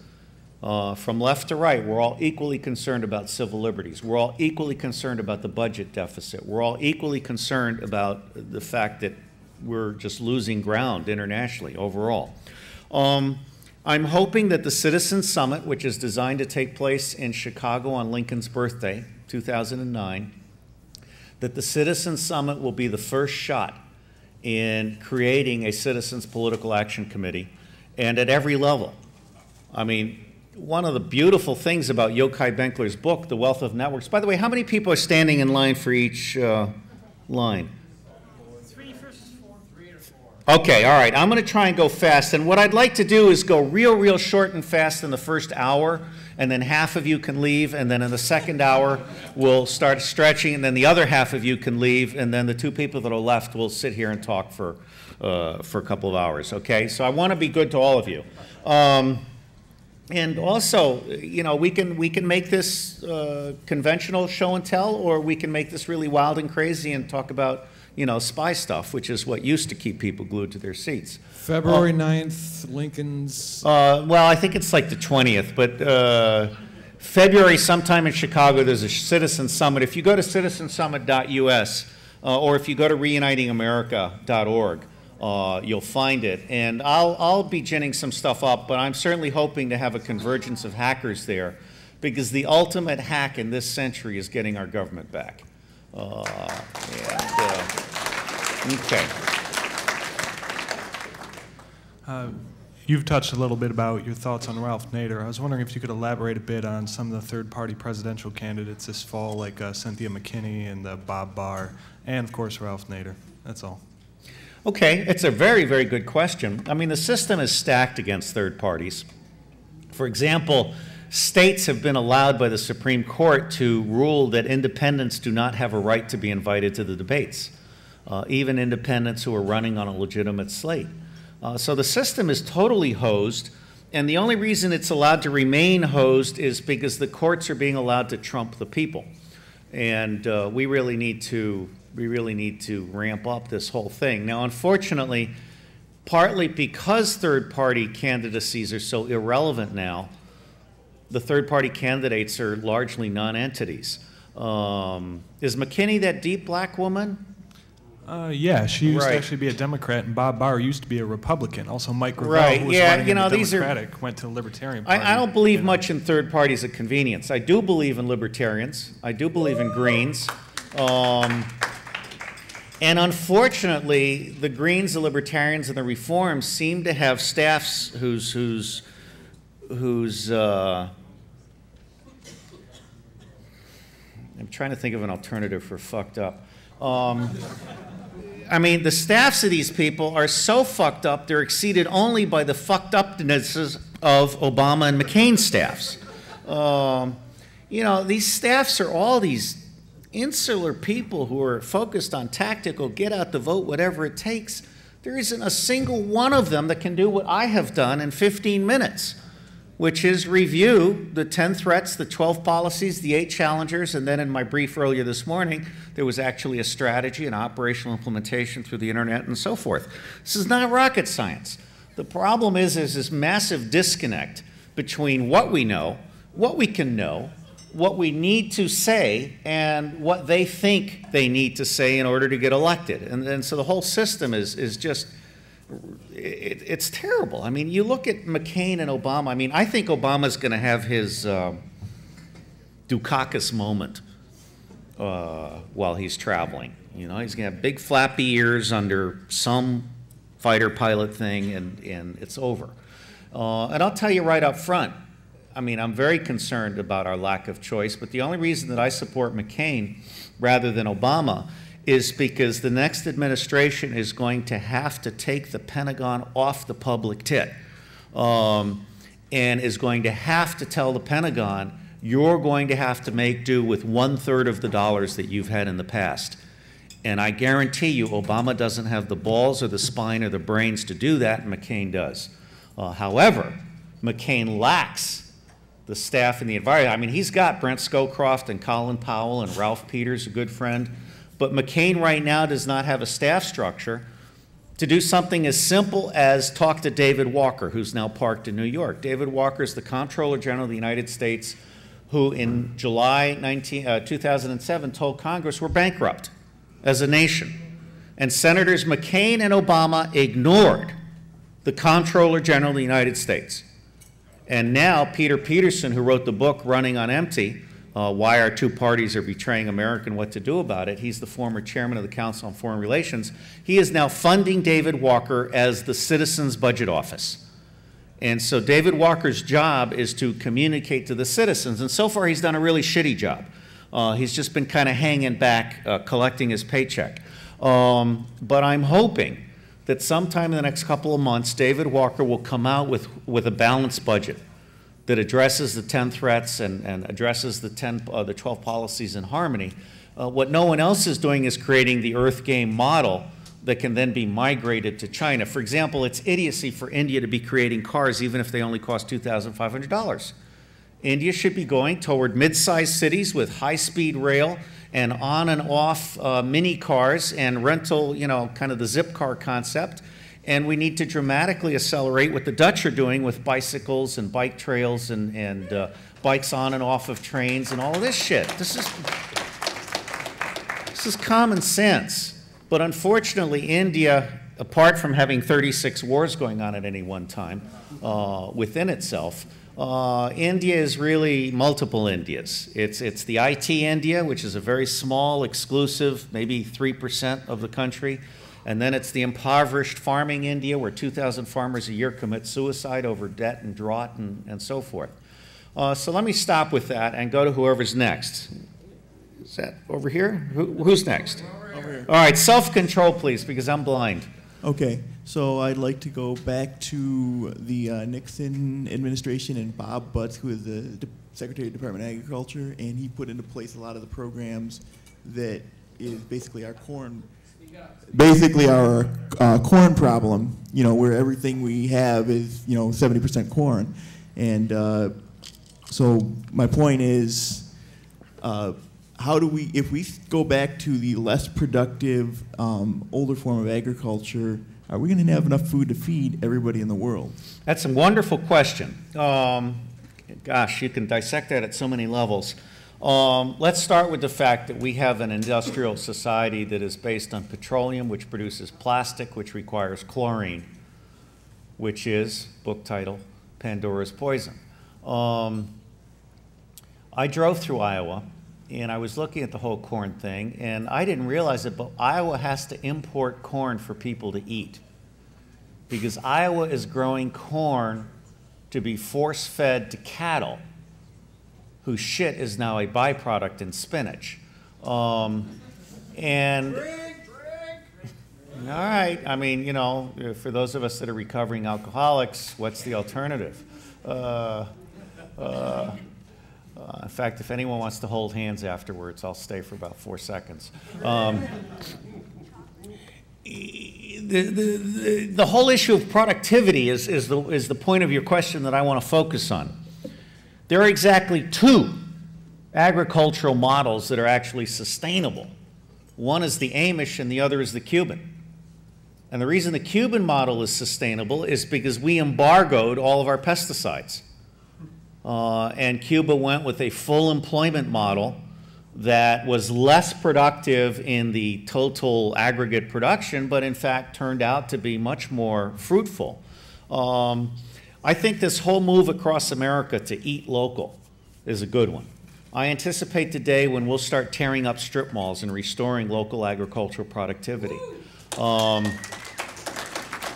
From left to right, we're all equally concerned about civil liberties. We're all equally concerned about the budget deficit. We're all equally concerned about the fact that we're just losing ground internationally overall. I'm hoping that the Citizens Summit, which is designed to take place in Chicago on Lincoln's birthday, 2009, that the Citizens Summit will be the first shot in creating a Citizens Political Action Committee, and at every level. I mean, one of the beautiful things about Yochai Benkler's book, The Wealth of Networks. By the way, how many people are standing in line for each line? 3 versus 4. 3 or 4. Okay, all right. I'm going to try and go fast. And what I'd like to do is go real short and fast in the first hour, and then half of you can leave, and then in the second hour we'll start stretching, and then the other half of you can leave, and then the 2 people that are left will sit here and talk for a couple of hours. Okay? So I want to be good to all of you. And also, you know, we can make this conventional show and tell, or we can make this really wild and crazy and talk about, you know, spy stuff, which is what used to keep people glued to their seats. February 9th, Lincoln's. Well, I think it's like the 20th, but February sometime in Chicago, there's a Citizen Summit. If you go to citizensummit.us or if you go to reunitingamerica.org, you'll find it. And I'll be ginning some stuff up, but I'm certainly hoping to have a convergence of hackers there, because the ultimate hack in this century is getting our government back. Okay. You've touched a little bit about your thoughts on Ralph Nader. I was wondering if you could elaborate a bit on some of the third-party presidential candidates this fall, like Cynthia McKinney and Bob Barr, and, of course, Ralph Nader. That's all. Okay, it's a very, very good question. I mean, the system is stacked against third parties. For example, states have been allowed by the Supreme Court to rule that independents do not have a right to be invited to the debates, even independents who are running on a legitimate slate. So the system is totally hosed, and the only reason it's allowed to remain hosed is because the courts are being allowed to trump the people. And we really need to ramp up this whole thing. Now, unfortunately, partly because third-party candidacies are so irrelevant now, the third-party candidates are largely non-entities. Is McKinney that deep black woman? Yeah, she used Right. to actually be a Democrat, and Bob Barr used to be a Republican. Also, Mike Gravel, Right, who was yeah, running you know, in the these are- Democratic, went to the Libertarian Party. I don't believe you know. much in third parties of convenience. I do believe in libertarians. I do believe in Greens. And unfortunately, the Greens, the Libertarians, and the Reforms seem to have staffs whose I'm trying to think of an alternative for fucked up. I mean, the staffs of these people are so fucked up, they're exceeded only by the fucked upnesses of Obama and McCain staffs. You know, these staffs are all these insular people who are focused on tactical, get out the vote, whatever it takes. There isn't a single one of them that can do what I have done in 15 minutes, which is review the 10 threats, the 12 policies, the 8 challengers, and then in my brief earlier this morning, there was actually a strategy and operational implementation through the internet and so forth. This is not rocket science. The problem is this massive disconnect between what we know, what we can know, what we need to say, and what they think they need to say in order to get elected. And so the whole system is just, it's terrible. I mean, you look at McCain and Obama. I mean, I think Obama's going to have his Dukakis moment while he's traveling. You know, he's going to have big flappy ears under some fighter pilot thing, and it's over. And I'll tell you right up front, I mean, I'm very concerned about our lack of choice, but the only reason that I support McCain rather than Obama is because the next administration is going to have to take the Pentagon off the public tit, and is going to have to tell the Pentagon, you're going to have to make do with 1/3 of the dollars that you've had in the past. And I guarantee you Obama doesn't have the balls or the spine or the brains to do that, and McCain does. However, McCain lacks the staff and the environment. I mean, he's got Brent Scowcroft and Colin Powell and Ralph Peters, a good friend, but McCain right now does not have a staff structure to do something as simple as talk to David Walker, who's now parked in New York. David Walker is the Comptroller General of the United States, who in July 2007 told Congress we're bankrupt as a nation. And Senators McCain and Obama ignored the Comptroller General of the United States. And now Peter Peterson, who wrote the book Running on Empty, Why Our Two Parties Are Betraying America and What to Do About It, he's the former chairman of the Council on Foreign Relations, he is now funding David Walker as the Citizens Budget Office. And so David Walker's job is to communicate to the citizens, and so far he's done a really shitty job. He's just been kind of hanging back, collecting his paycheck. But I'm hoping that sometime in the next couple of months, David Walker will come out with a balanced budget that addresses the 10 threats and addresses the 12 policies in harmony. What no one else is doing is creating the Earth Game model that can then be migrated to China. For example, it's idiocy for India to be creating cars even if they only cost $2,500. India should be going toward mid-sized cities with high-speed rail and on and off mini cars and rental, you know, kind of the zip car concept. And we need to dramatically accelerate what the Dutch are doing with bicycles and bike trails and bikes on and off of trains and all of this shit. This is common sense. But unfortunately, India, apart from having 36 wars going on at any one time within itself, India is really multiple Indias. It's the IT India, which is a very small, exclusive, maybe 3% of the country. And then it's the impoverished farming India, where 2,000 farmers a year commit suicide over debt and drought and so forth. So let me stop with that and go to whoever's next. Is that over here? Who's next? Over here. All right, self-control, please, because I'm blind. Okay, so I'd like to go back to the Nixon administration and Bob Butts, who is the Secretary of Department of Agriculture, and he put into place a lot of the programs that is basically our corn problem, you know, where everything we have is, you know, 70% corn. And so my point is, how do we, if we go back to the less productive, older form of agriculture, are we going to have enough food to feed everybody in the world? That's a wonderful question. Gosh, you can dissect that at so many levels. Let's start with the fact that we have an industrial society that is based on petroleum, which produces plastic, which requires chlorine, which is, book title, Pandora's Poison. I drove through Iowa, and I was looking at the whole corn thing, and I didn't realize it, but Iowa has to import corn for people to eat, because Iowa is growing corn to be force-fed to cattle, whose shit is now a byproduct in spinach. All right, I mean, you know, for those of us that are recovering alcoholics, what's the alternative? In fact, if anyone wants to hold hands afterwards, I'll stay for about 4 seconds. The whole issue of productivity is the point of your question that I want to focus on. There are exactly 2 agricultural models that are actually sustainable. One is the Amish and the other is the Cuban. And the reason the Cuban model is sustainable is because we embargoed all of our pesticides. And Cuba went with a full employment model that was less productive in the total aggregate production, but in fact turned out to be much more fruitful. I think this whole move across America to eat local is a good one. I anticipate the day when we'll start tearing up strip malls and restoring local agricultural productivity.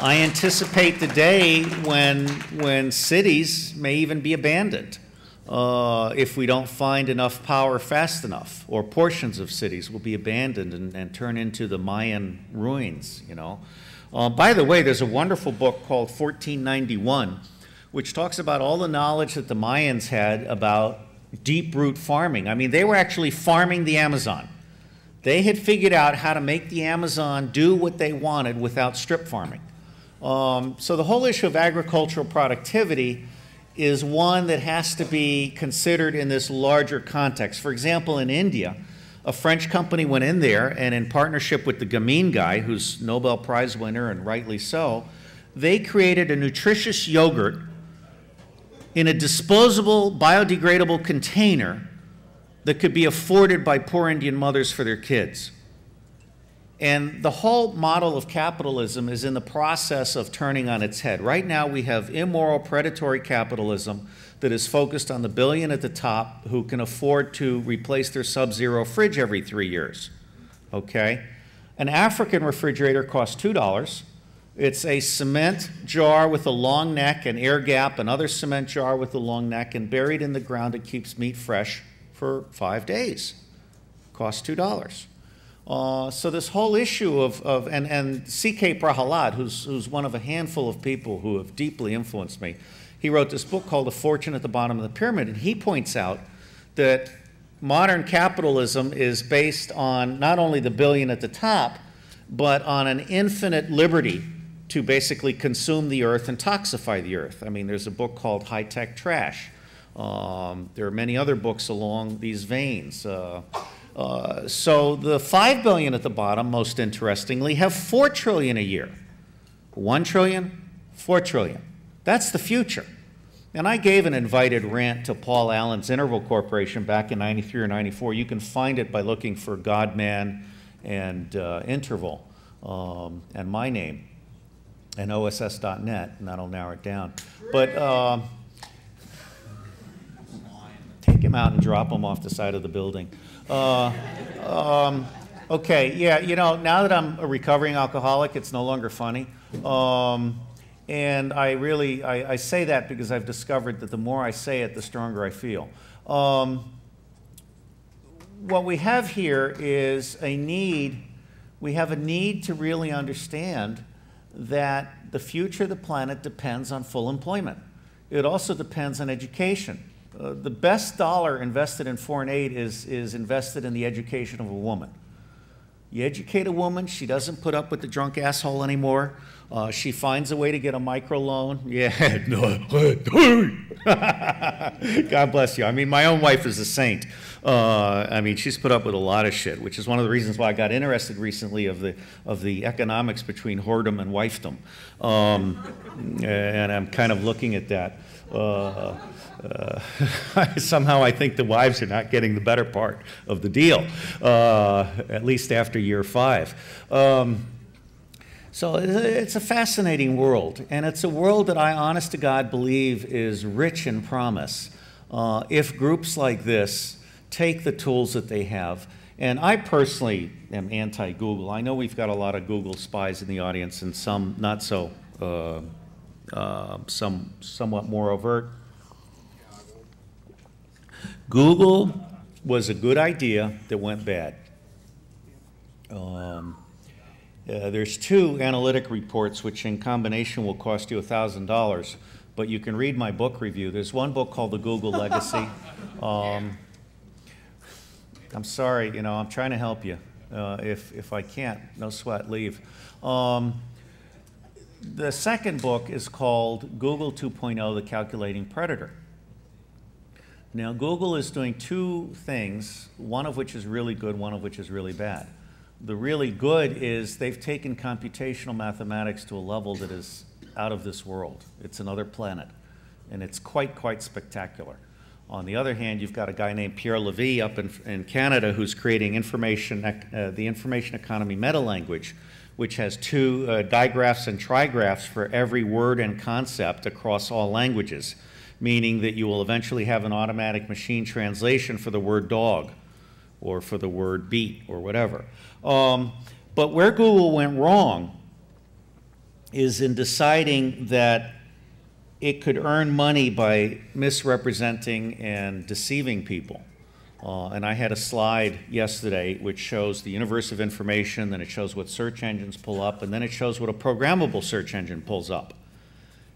I anticipate the day when cities may even be abandoned if we don't find enough power fast enough, or portions of cities will be abandoned and turn into the Mayan ruins, you know. By the way, there's a wonderful book called 1491, which talks about all the knowledge that the Mayans had about deep root farming. I mean, they were actually farming the Amazon. They had figured out how to make the Amazon do what they wanted without strip farming. So the whole issue of agricultural productivity is one that has to be considered in this larger context. For example, in India, a French company went in there, and in partnership with the Gamine guy, who's Nobel Prize winner, and rightly so, they created a nutritious yogurt in a disposable, biodegradable container that could be afforded by poor Indian mothers for their kids. And the whole model of capitalism is in the process of turning on its head. Right now we have immoral, predatory capitalism that is focused on the billion at the top who can afford to replace their sub-zero fridge every 3 years, okay? An African refrigerator costs $2. It's a cement jar with a long neck, an air gap, another cement jar with a long neck, and buried in the ground it keeps meat fresh for 5 days. Costs $2. So this whole issue and C.K. Prahalad, who's one of a handful of people who have deeply influenced me, he wrote this book called The Fortune at the Bottom of the Pyramid, and he points out that modern capitalism is based on not only the billion at the top, but on an infinite liberty to basically consume the earth and toxify the earth. I mean, there's a book called High-Tech Trash. There are many other books along these veins. So the 5 billion at the bottom, most interestingly, have 4 trillion a year. 1 trillion, 4 trillion. That's the future. And I gave an invited rant to Paul Allen's Interval Corporation back in 93 or 94. You can find it by looking for Godman and Interval and my name and OSS.net, and that'll narrow it down. But take him out and drop him off the side of the building. Okay, yeah, you know, now that I'm a recovering alcoholic, it's no longer funny. And I say that because I've discovered that the more I say it, the stronger I feel. What we have here is a need. We have a need to really understand that the future of the planet depends on full employment. It also depends on education. The best dollar invested in foreign aid is invested in the education of a woman. You educate a woman, she doesn't put up with the drunk asshole anymore. She finds a way to get a microloan. Yeah, God bless you. I mean, my own wife is a saint. I mean, she's put up with a lot of shit, which is one of the reasons why I got interested recently of the economics between whoredom and wifedom. And I'm kind of looking at that. Somehow I think the wives are not getting the better part of the deal, at least after year 5. So it's a fascinating world, and it's a world that I, honest to God, believe is rich in promise if groups like this take the tools that they have. And I personally am anti-Google. I know we've got a lot of Google spies in the audience and some not so, somewhat more overt. Google was a good idea that went bad. There's 2 analytic reports which in combination will cost you $1,000, but you can read my book review. There's one book called The Google Legacy. I'm sorry, you know, I'm trying to help you. If I can't, no sweat, leave. The second book is called Google 2.0, The Calculating Predator. Now, Google is doing 2 things, one of which is really good, one of which is really bad. The really good is they've taken computational mathematics to a level that is out of this world. It's another planet, and it's quite spectacular. On the other hand, you've got a guy named Pierre Levy up in Canada who's creating the information economy meta-language, which has 2 digraphs and trigraphs for every word and concept across all languages, meaning that you will eventually have an automatic machine translation for the word dog or for the word beat or whatever. But where Google went wrong is in deciding that it could earn money by misrepresenting and deceiving people. And I had a slide yesterday which shows the universe of information, then it shows what search engines pull up, and then it shows what a programmable search engine pulls up.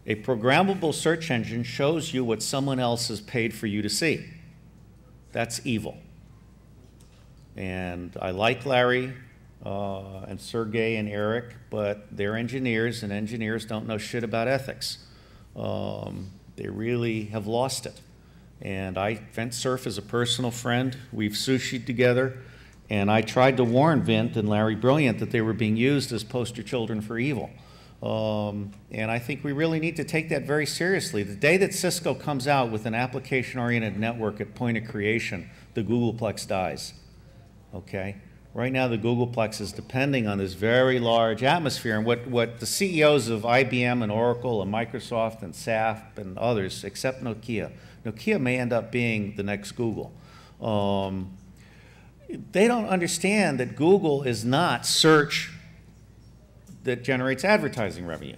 A programmable search engine shows you what someone else has paid for you to see. That's evil. And I like Larry and Sergey and Eric, but they're engineers, and engineers don't know shit about ethics. They really have lost it. And Vint Cerf is a personal friend. We've sushied together, and I tried to warn Vint and Larry Brilliant that they were being used as poster children for evil. And I think we really need to take that very seriously. The day that Cisco comes out with an application-oriented network at point of creation, the Googleplex dies. Okay? Right now, the Googleplex is depending on this very large atmosphere. And what the CEOs of IBM and Oracle and Microsoft and SAP and others, except Nokia may end up being the next Google. They don't understand that Google is not search that generates advertising revenue.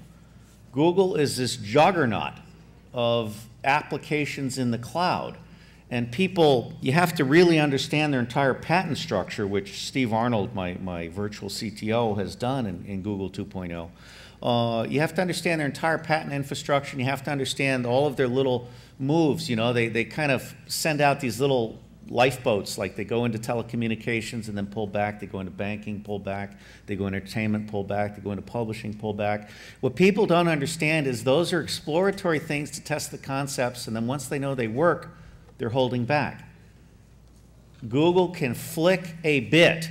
Google is this juggernaut of applications in the cloud. And people, you have to really understand their entire patent structure, which Steve Arnold, my virtual CTO, has done in Google 2.0. You have to understand their entire patent infrastructure, and you have to understand all of their little moves. You know, they kind of send out these little lifeboats, like they go into telecommunications and then pull back, they go into banking, pull back, they go into entertainment, pull back, they go into publishing, pull back. What people don't understand is those are exploratory things to test the concepts, and then once they know they work, they're holding back. Google can flick a bit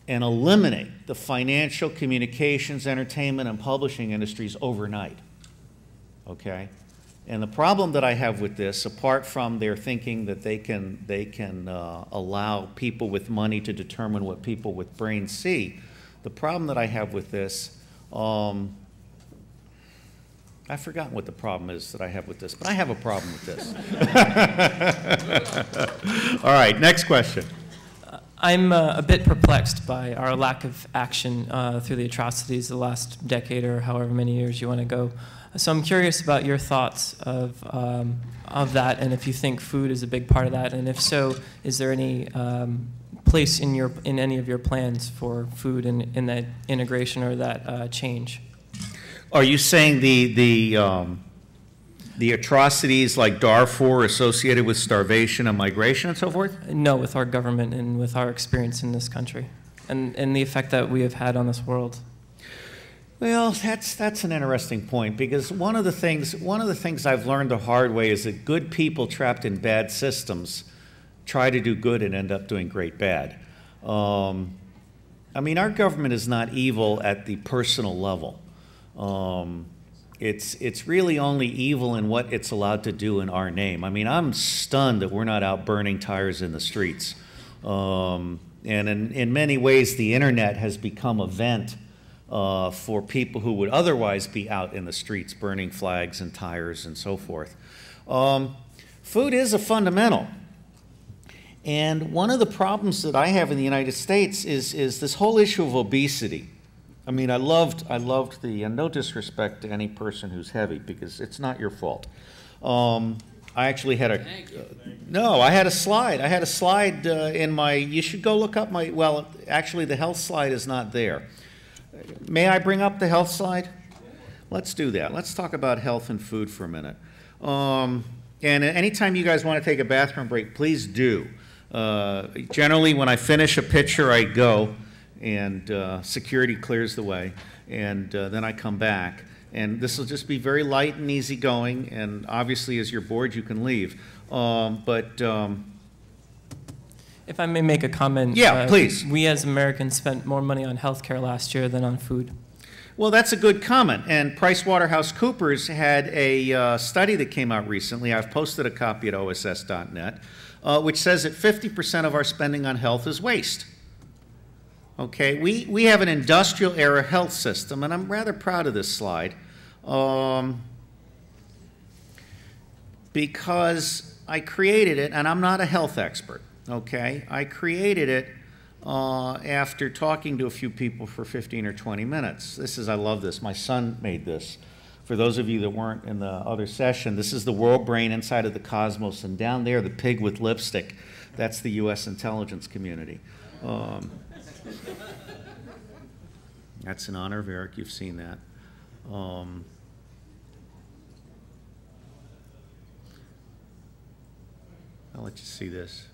and eliminate the financial, communications, entertainment, and publishing industries overnight. Okay? And the problem that I have with this, apart from their thinking that they can allow people with money to determine what people with brains see, the problem that I have with this, I've forgotten what the problem is that I have with this, but I have a problem with this. All right, next question. I'm a bit perplexed by our lack of action through the atrocities of the last decade or however many years you want to go. So I'm curious about your thoughts of that, and if you think food is a big part of that, and if so, is there any place in any of your plans for food in that integration or that change? Are you saying the atrocities like Darfur associated with starvation and migration and so forth? No, with our government and with our experience in this country, and the effect that we have had on this world. Well, that's an interesting point, because one of the things I've learned the hard way is that good people trapped in bad systems try to do good and end up doing great bad. I mean, our government is not evil at the personal level. It's really only evil in what it's allowed to do in our name. I mean, I'm stunned that we're not out burning tires in the streets. And in many ways, the internet has become a vent for people who would otherwise be out in the streets burning flags and tires and so forth. Food is a fundamental. And one of the problems that I have in the United States is this whole issue of obesity. I mean, I loved the, and no disrespect to any person who's heavy, because it's not your fault. I actually had a, no, I had a slide. I had a slide in my, you should go look up my, well, actually the health slide is not there. May I bring up the health slide? Let's do that. Let's talk about health and food for a minute. And anytime you guys want to take a bathroom break, please do. Generally, when I finish a picture, I go, and security clears the way, and then I come back. And this will just be very light and easygoing, and obviously as you're bored, you can leave. If I may make a comment. Yeah, please. We as Americans spent more money on healthcare last year than on food. Well, that's a good comment, and PricewaterhouseCoopers had a study that came out recently. I've posted a copy at oss.net, which says that 50% of our spending on health is waste. Okay, we have an industrial era health system, and I'm rather proud of this slide because I created it, and I'm not a health expert, okay? I created it after talking to a few people for 15 or 20 minutes. I love this. My son made this. For those of you that weren't in the other session, this is the world brain inside of the cosmos, and down there, the pig with lipstick, that's the U.S. intelligence community. That's in honor of Eric. You've seen that. I'll let you see this.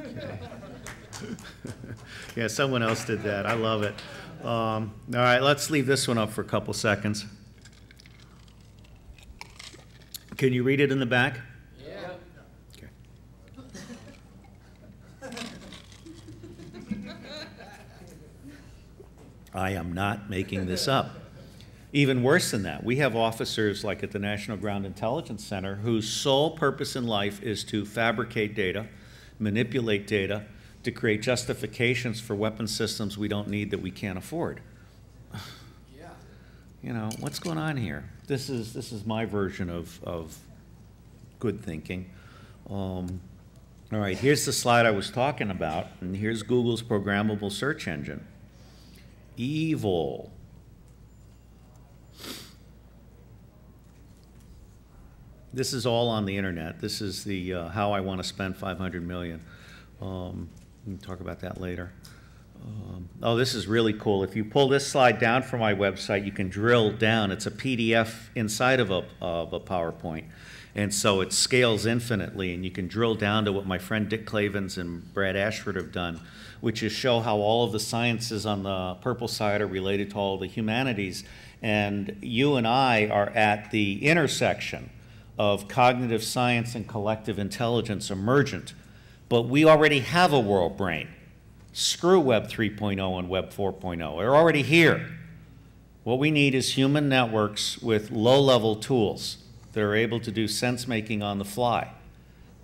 Okay. Yeah, someone else did that. I love it. All right, let's leave this one up for a couple seconds. Can you read it in the back? Yeah. Okay. I am not making this up. Even worse than that, we have officers like at the National Ground Intelligence Center whose sole purpose in life is to fabricate data, manipulate data, to create justifications for weapon systems we don't need that we can't afford. Yeah. You know, what's going on here? This is my version of good thinking. All right, here's the slide I was talking about, and here's Google's programmable search engine. Evil. This is all on the internet. This is the how I want to spend $500 million. We can talk about that later. Oh, this is really cool. If you pull this slide down from my website, you can drill down. It's a PDF inside of a PowerPoint. And so it scales infinitely, and you can drill down to what my friend Dick Clavens and Brad Ashford have done, which is show how all of the sciences on the purple side are related to all the humanities. And you and I are at the intersection of cognitive science and collective intelligence emergent, but we already have a world brain. Screw Web 3.0 and Web 4.0. They're already here. What we need is human networks with low-level tools that are able to do sense-making on the fly.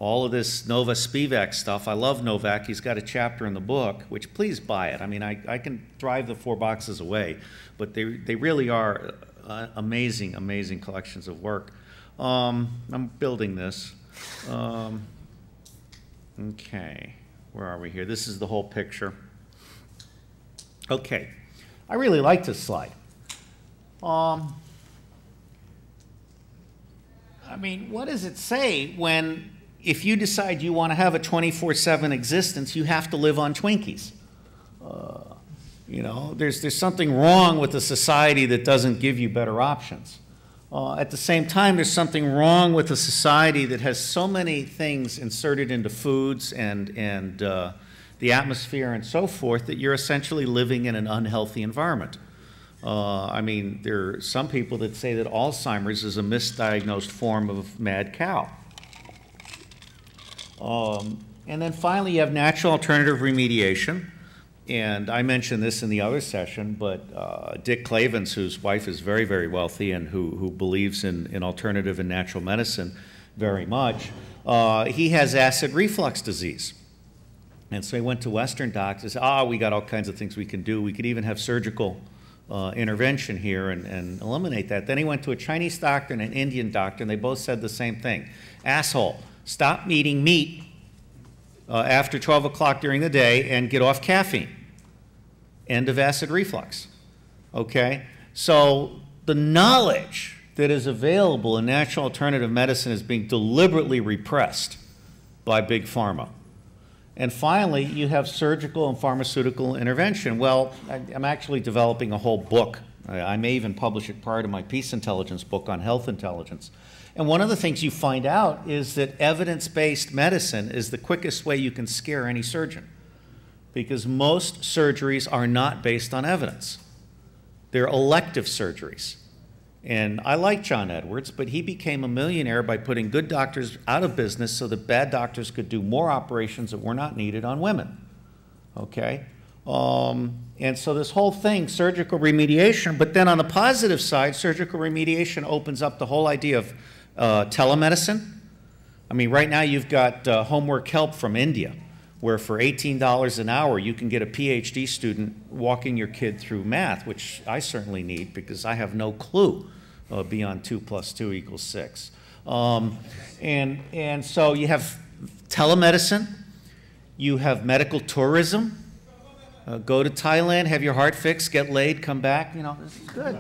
All of this Nova Spivak stuff, I love Novak. He's got a chapter in the book, which please buy it. I mean, I can drive the 4 boxes away, but they really are amazing, amazing collections of work. I'm building this. Okay, where are we here? This is the whole picture. Okay, I really like this slide. I mean, what does it say when, if you decide you want to have a 24/7 existence, you have to live on Twinkies? You know, there's something wrong with a society that doesn't give you better options. At the same time, there's something wrong with a society that has so many things inserted into foods and the atmosphere and so forth that you're essentially living in an unhealthy environment. I mean, there are some people that say that Alzheimer's is a misdiagnosed form of mad cow. And then finally, you have natural alternative remediation. And I mentioned this in the other session, but Dick Clavens, whose wife is very, very wealthy and who believes in alternative and natural medicine very much, he has acid reflux disease. And so he went to Western doctors, we got all kinds of things we can do. We could even have surgical intervention here and eliminate that. Then he went to a Chinese doctor and an Indian doctor, and they both said the same thing. Asshole, stop eating meat after 12 o'clock during the day and get off caffeine. End of acid reflux. Okay? So the knowledge that is available in natural alternative medicine is being deliberately repressed by Big Pharma. And finally, you have surgical and pharmaceutical intervention. Well, I'm actually developing a whole book. I may even publish it prior to my peace intelligence book on health intelligence. And one of the things you find out is that evidence-based medicine is the quickest way you can scare any surgeon, because most surgeries are not based on evidence. They're elective surgeries. And I like John Edwards, but he became a millionaire by putting good doctors out of business so that bad doctors could do more operations that were not needed on women. Okay? And so this whole thing, surgical remediation, but then on the positive side, surgical remediation opens up the whole idea of telemedicine. I mean, right now you've got homework help from India, where for $18 an hour you can get a PhD student walking your kid through math, which I certainly need because I have no clue beyond 2 + 2 = 6. And so you have telemedicine, you have medical tourism. Go to Thailand, have your heart fixed, get laid, come back, you know, this is good.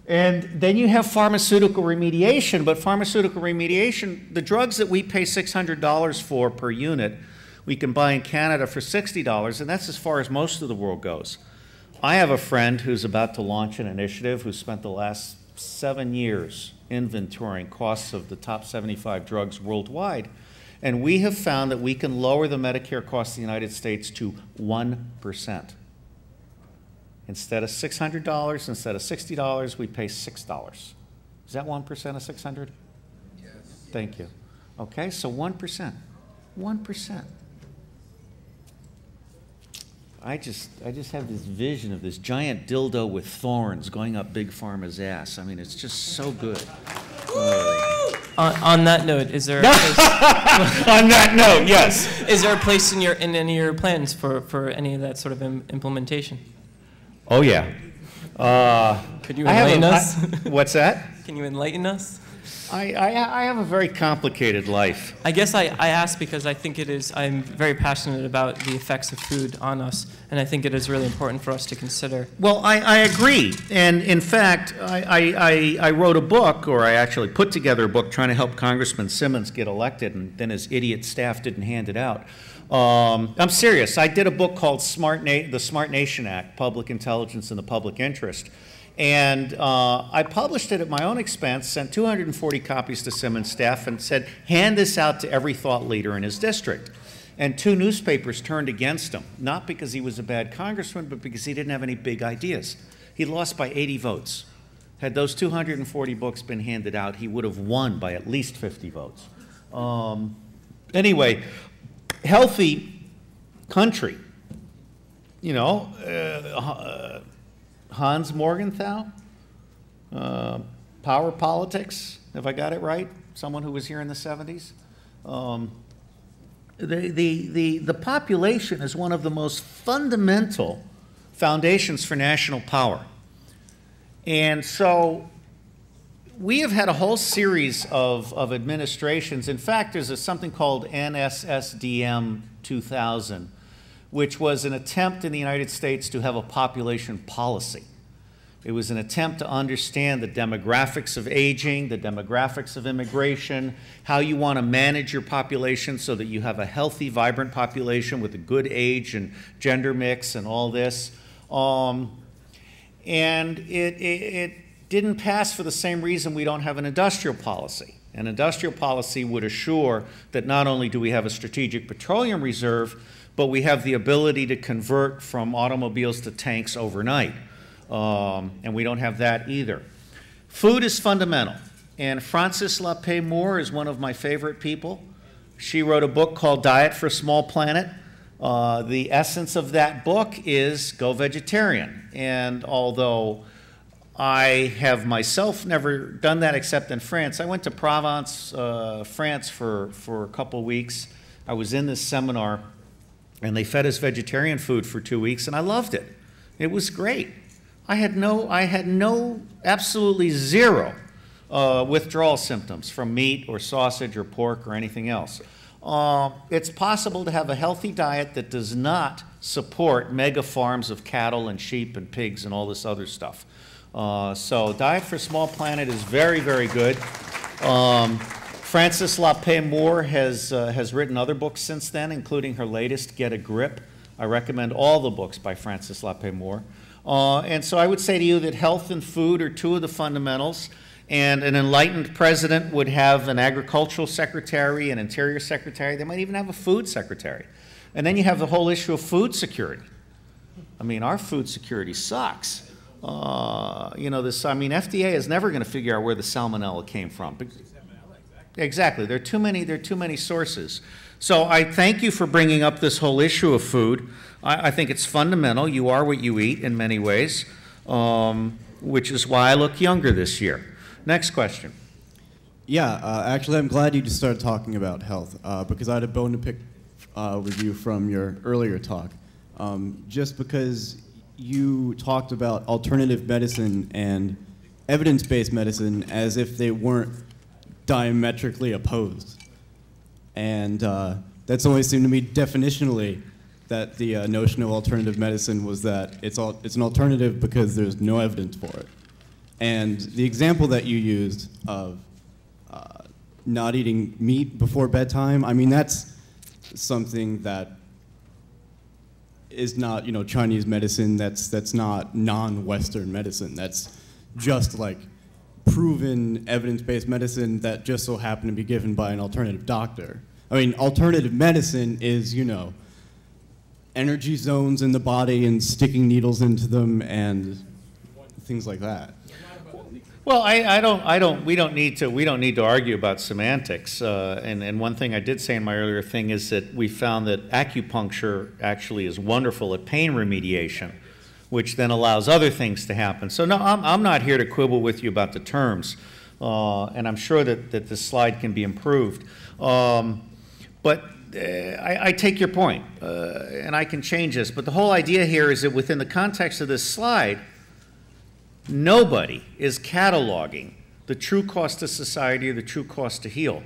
And then you have pharmaceutical remediation, but pharmaceutical remediation, the drugs that we pay $600 for per unit, we can buy in Canada for $60, and that's as far as most of the world goes. I have a friend who's about to launch an initiative who spent the last 7 years inventorying costs of the top 75 drugs worldwide, and we have found that we can lower the Medicare cost in the United States to 1%. Instead of $600, instead of $60, we pay $6. Is that 1% of 600? Yes. Thank you. Okay, so 1%. 1%. I just have this vision of this giant dildo with thorns going up Big Pharma's ass. I mean, it's just so good. On that note, is there a place, on that note, yes. Is there a place in any of your plans for any of that sort of implementation? Oh yeah. Could you enlighten us? What's that? Can you enlighten us? I have a very complicated life. I guess I ask because I think I'm very passionate about the effects of food on us, and I think it is really important for us to consider. Well, I agree. And in fact, I wrote a book, or I actually put together a book trying to help Congressman Simmons get elected, and then his idiot staff didn't hand it out. I'm serious. I did a book called The Smart Nation Act, Public Intelligence in the Public Interest. And I published it at my own expense, sent 240 copies to Simmons' staff, and said, hand this out to every thought leader in his district. And 2 newspapers turned against him, not because he was a bad congressman, but because he didn't have any big ideas. He lost by 80 votes. Had those 240 books been handed out, he would have won by at least 50 votes. Anyway, healthy country. You know, Hans Morgenthau, Power Politics, have I got it right? Someone who was here in the 70s? The population is one of the most fundamental foundations for national power. And so we have had a whole series of administrations. In fact, there's something called NSSDM 2000, which was an attempt in the United States to have a population policy. It was an attempt to understand the demographics of aging, the demographics of immigration, how you want to manage your population so that you have a healthy, vibrant population with a good age and gender mix and all this. And it didn't pass for the same reason we don't have an industrial policy. An industrial policy would assure that not only do we have a strategic petroleum reserve, but we have the ability to convert from automobiles to tanks overnight. And we don't have that either. Food is fundamental. And Frances LaPaix Moore is one of my favorite people. She wrote a book called Diet for a Small Planet. The essence of that book is go vegetarian. And although I have myself never done that except in France, I went to Provence, France for a couple weeks. I was in this seminar, and they fed us vegetarian food for 2 weeks, and I loved it. It was great. I had absolutely zero withdrawal symptoms from meat or sausage or pork or anything else. It's possible to have a healthy diet that does not support mega farms of cattle and sheep and pigs and all this other stuff. So Diet for a Small Planet is very, very good. Frances LaPaix Moore has written other books since then, including her latest, Get a Grip. I recommend all the books by Frances LaPaix Moore. And so I would say to you that health and food are two of the fundamentals, and an enlightened president would have an agricultural secretary, an interior secretary. They might even have a food secretary. And then you have the whole issue of food security. I mean, our food security sucks. You know, FDA is never going to figure out where the salmonella came from. Exactly. There are too many sources. So I thank you for bringing up this whole issue of food. I think it's fundamental. You are what you eat in many ways, which is why I look younger this year. Next question. Yeah, actually, I'm glad you just started talking about health because I had a bone to pick with you from your earlier talk. Just because you talked about alternative medicine and evidence-based medicine as if they weren't diametrically opposed. And that's always seemed to me definitionally that the notion of alternative medicine was that it's an alternative because there's no evidence for it. And the example that you used of not eating meat before bedtime, I mean, that's something that is not, Chinese medicine, that's not non-Western medicine. That's just like proven evidence-based medicine that just so happened to be given by an alternative doctor. I mean, alternative medicine is, energy zones in the body and sticking needles into them and things like that. Well, we don't need to argue about semantics. And one thing I did say in my earlier thing is that we found that acupuncture actually is wonderful at pain remediation, which then allows other things to happen. So no, I'm not here to quibble with you about the terms, and I'm sure that this slide can be improved. But I take your point, and I can change this. But the whole idea here is that within the context of this slide, nobody is cataloging the true cost to society or the true cost to heal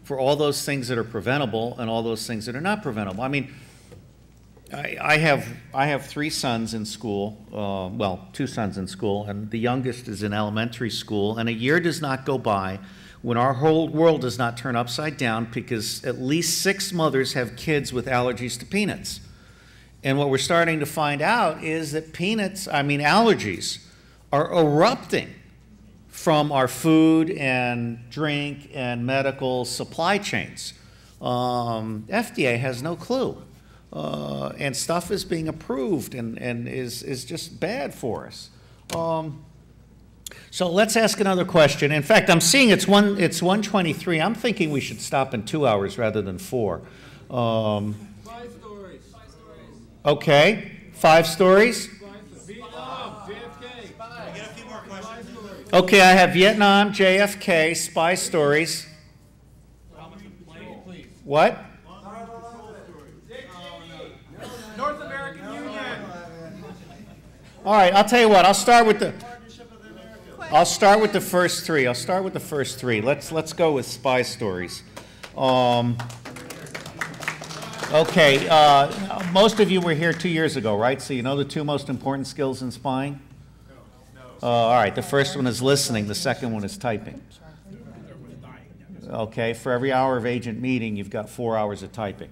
for all those things that are preventable and all those things that are not preventable. I mean, I have 3 sons in school, well, 2 sons in school, and the youngest is in elementary school, and a year does not go by when our whole world does not turn upside down because at least 6 mothers have kids with allergies to peanuts. And what we're starting to find out is that allergies are erupting from our food and drink and medical supply chains. FDA has no clue. And stuff is being approved and is just bad for us. So let's ask another question. In fact, I'm seeing it's 1:23. I'm thinking we should stop in 2 hours rather than 4. 5 stories. Okay, 5 stories. Okay, I have Vietnam, JFK, spy stories. What? North American Union. All right, I'll tell you what. I'll start with the first 3. I'll start with the first 3. Let's go with spy stories. Okay, most of you were here 2 years ago, right? So you know the 2 most important skills in spying? All right, the first one is listening. The second one is typing. Okay, for every hour of agent meeting, you've got 4 hours of typing.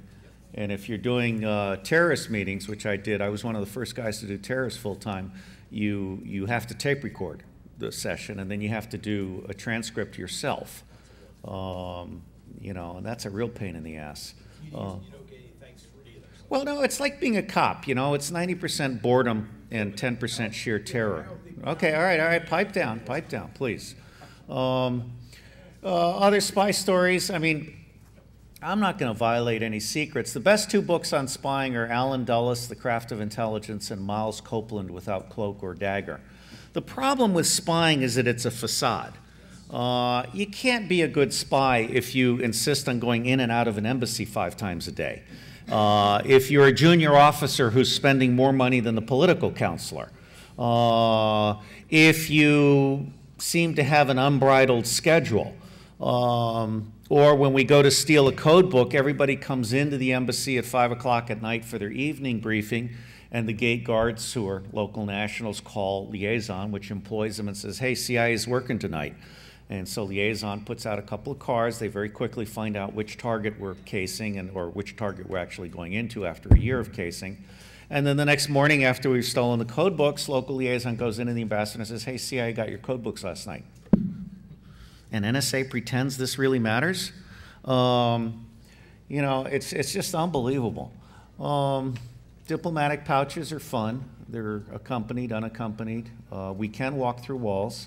And if you're doing terrorist meetings, which I did, I was one of the first guys to do terrorist full-time, you have to tape record the session, and then you have to do a transcript yourself. You know, and that's a real pain in the ass. Well, no, it's like being a cop, you know. It's 90% boredom and 10% sheer terror. Okay, all right, pipe down, please. Other spy stories, I mean, I'm not going to violate any secrets. The best 2 books on spying are Alan Dulles, The Craft of Intelligence, and Miles Copeland, Without Cloak or Dagger. The problem with spying is that it's a facade. You can't be a good spy if you insist on going in and out of an embassy 5 times a day. If you're a junior officer who's spending more money than the political counselor. If you seem to have an unbridled schedule. Or when we go to steal a code book, everybody comes into the embassy at 5 o'clock at night for their evening briefing, and the gate guards, who are local nationals, call liaison, which employs them and says, hey, CIA is working tonight. And so liaison puts out a couple of cards. They very quickly find out which target we're casing or which target we're actually going into after a year of casing. And then the next morning, after we've stolen the code books, local liaison goes into the ambassador and says, hey, CIA got your code books last night. And NSA pretends this really matters. You know, it's just unbelievable. Diplomatic pouches are fun. They're accompanied, unaccompanied. We can walk through walls.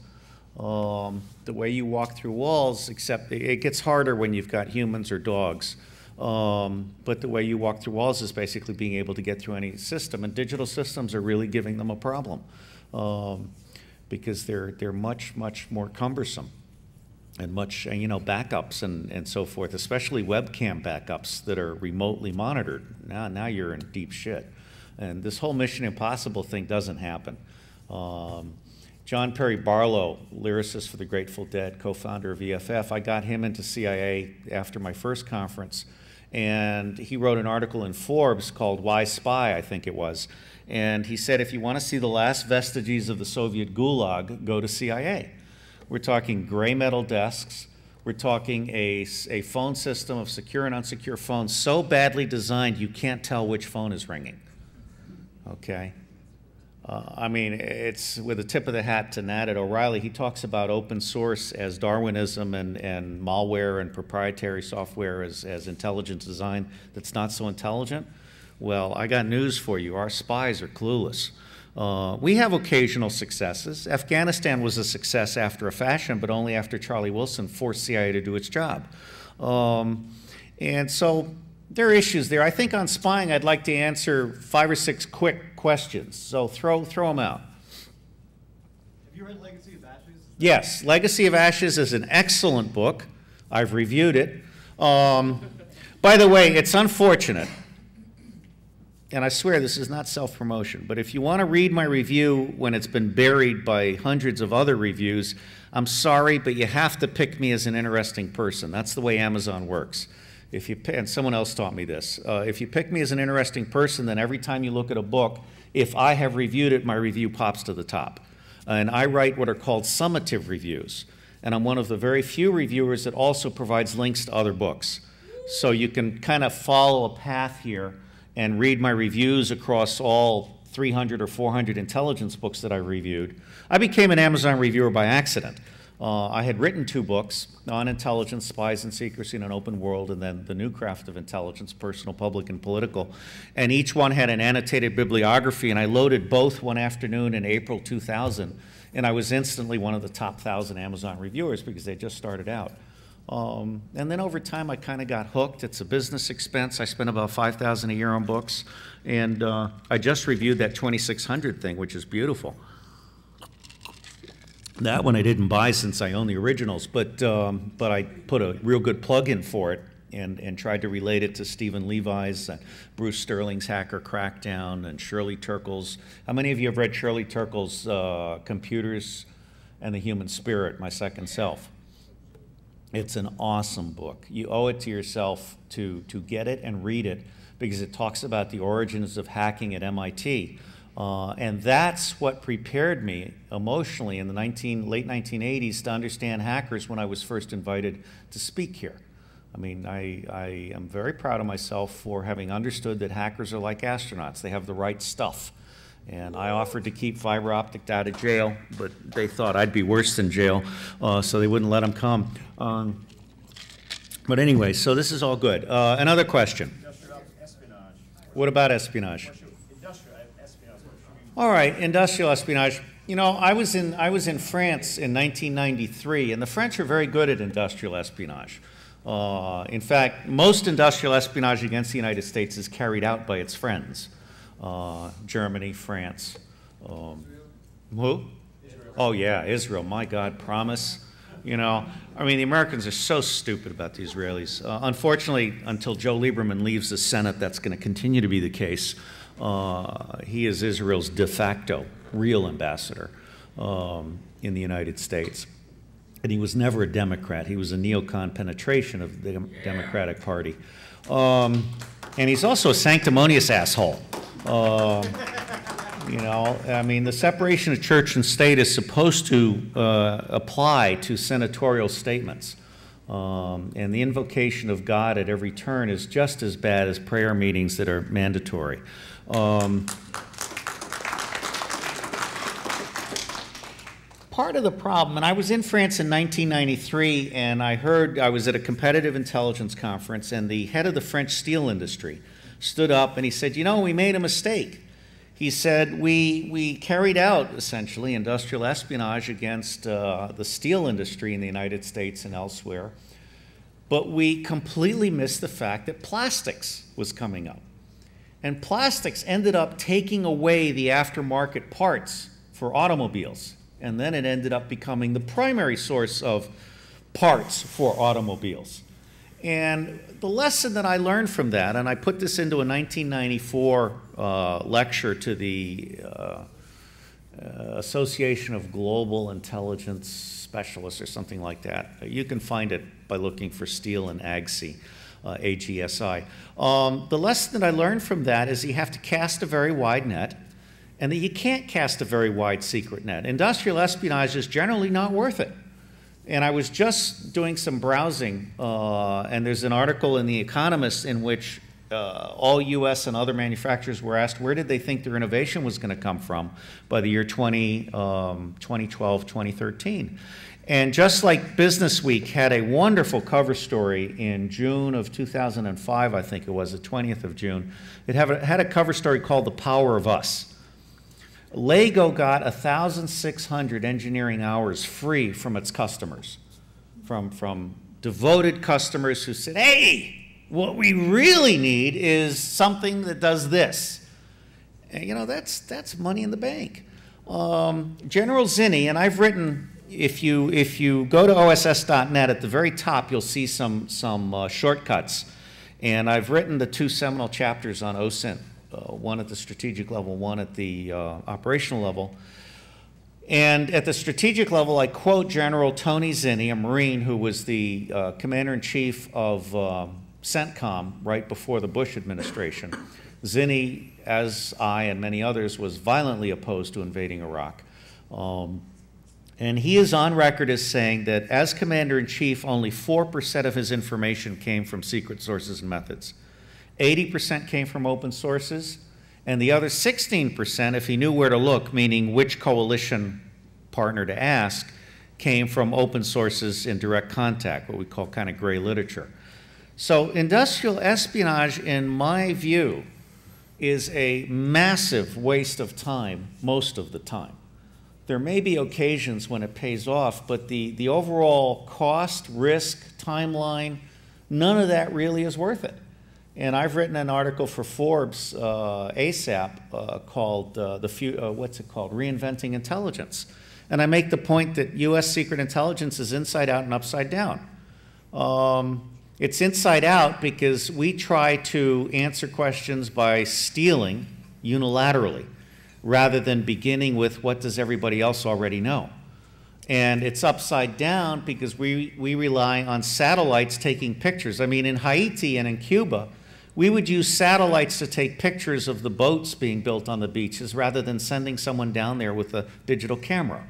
The way you walk through walls, except it gets harder when you've got humans or dogs. But the way you walk through walls is basically being able to get through any system. And digital systems are really giving them a problem because they're much, much more cumbersome. And much, you know, backups and so forth, especially webcam backups that are remotely monitored. Now you're in deep shit. And this whole Mission Impossible thing doesn't happen. John Perry Barlow, lyricist for the Grateful Dead, co-founder of EFF, I got him into CIA after my first conference. And he wrote an article in Forbes called Why Spy, I think it was. And he said, if you want to see the last vestiges of the Soviet Gulag, go to CIA. We're talking gray metal desks. We're talking a phone system of secure and unsecure phones so badly designed you can't tell which phone is ringing. Okay? I mean, it's with a tip of the hat to Nat at O'Reilly. He talks about open source as Darwinism and malware and proprietary software as intelligent design that's not so intelligent. Well, I got news for you. Our spies are clueless. We have occasional successes. Afghanistan was a success after a fashion, but only after Charlie Wilson forced CIA to do its job. And so there are issues there. I think on spying, I'd like to answer 5 or 6 quick questions. So throw them out. Have you read Legacy of Ashes? Yes, Legacy of Ashes is an excellent book. I've reviewed it. By the way, it's unfortunate. And I swear this is not self-promotion, but if you want to read my review when it's been buried by hundreds of other reviews, I'm sorry, but you have to pick me as an interesting person. That's the way Amazon works. If you and someone else taught me this. If you pick me as an interesting person, then every time you look at a book, if I have reviewed it, my review pops to the top. And I write what are called summative reviews. And I'm one of the very few reviewers that also provides links to other books. So you can kind of follow a path here and read my reviews across all 300 or 400 intelligence books that I reviewed. I became an Amazon reviewer by accident. I had written 2 books, On Intelligence, Spies and Secrecy in an Open World, and then The New Craft of Intelligence, Personal, Public, and Political. And each one had an annotated bibliography, and I loaded both one afternoon in April 2000, and I was instantly one of the top 1,000 Amazon reviewers because they just started out. And then over time, I kind of got hooked. It's a business expense. I spend about $5,000 a year on books, and I just reviewed that 2600 thing, which is beautiful. That one I didn't buy since I own the originals, but I put a real good plug-in for it and tried to relate it to Stephen Levi's, Bruce Sterling's Hacker Crackdown, and Shirley Turkle's. How many of you have read Shirley Turkle's Computers and the Human Spirit, My Second Self? It's an awesome book. You owe it to yourself to get it and read it because it talks about the origins of hacking at MIT. And that's what prepared me emotionally in the late 1980s to understand hackers when I was first invited to speak here. I mean, I am very proud of myself for having understood that hackers are like astronauts. They have the right stuff. And I offered to keep fiber optic out of jail, but they thought I'd be worse than jail, so they wouldn't let them come. But anyway, so this is all good. Another question. Industrial espionage. What about espionage? Industrial espionage. All right, industrial espionage. You know, I was in France in 1993, and the French are very good at industrial espionage. In fact, most industrial espionage against the United States is carried out by its friends. Germany, France. Who? Israel. Oh yeah, Israel. My God, promise. You know, I mean, the Americans are so stupid about the Israelis. Unfortunately, until Joe Lieberman leaves the Senate, that's going to continue to be the case. He is Israel's de facto real ambassador in the United States. And he was never a Democrat. He was a neocon penetration of the Democratic Party. And he's also a sanctimonious asshole. You know, I mean, the separation of church and state is supposed to apply to senatorial statements. And the invocation of God at every turn is just as bad as prayer meetings that are mandatory. Part of the problem, and I was in France in 1993, and I was at a competitive intelligence conference, and the head of the French steel industry stood up and he said, you know, we made a mistake. He said, we carried out, essentially, industrial espionage against the steel industry in the United States and elsewhere, but we completely missed the fact that plastics was coming up. And plastics ended up taking away the aftermarket parts for automobiles. And then it ended up becoming the primary source of parts for automobiles. And the lesson that I learned from that, and I put this into a 1994 lecture to the Association of Global Intelligence Specialists or something like that. You can find it by looking for Steele and AGSI, AGSI. The lesson that I learned from that is you have to cast a very wide net, and that you can't cast a very wide secret net. Industrial espionage is generally not worth it. And I was just doing some browsing, and there's an article in The Economist in which all US and other manufacturers were asked where did they think their innovation was going to come from by the year 2012, 2013. And just like Business Week had a wonderful cover story in June of 2005, I think it was, the 20th of June, it had a cover story called The Power of Us. Lego got 1,600 engineering hours free from its customers, from devoted customers who said, hey, what we really need is something that does this. And, you know, that's money in the bank. General Zinni, and I've written, if you go to OSS.net, at the very top you'll see some shortcuts. And I've written the 2 seminal chapters on OSINT. One at the strategic level, one at the operational level. And at the strategic level, I quote General Tony Zinni, a Marine who was the commander-in-chief of CENTCOM right before the Bush administration. Zinni, as I and many others, was violently opposed to invading Iraq. And he is on record as saying that as commander-in-chief, only 4% of his information came from secret sources and methods. 80% came from open sources, and the other 16%, if he knew where to look, meaning which coalition partner to ask, came from open sources in direct contact, what we call kind of gray literature. So industrial espionage, in my view, is a massive waste of time most of the time. There may be occasions when it pays off, but the overall cost, risk, timeline, none of that really is worth it. And I've written an article for Forbes ASAP called, what's it called? Reinventing Intelligence. And I make the point that US secret intelligence is inside out and upside down. It's inside out because we try to answer questions by stealing unilaterally, rather than beginning with what does everybody else already know. And it's upside down because we rely on satellites taking pictures. I mean, in Haiti and in Cuba, we would use satellites to take pictures of the boats being built on the beaches rather than sending someone down there with a digital camera.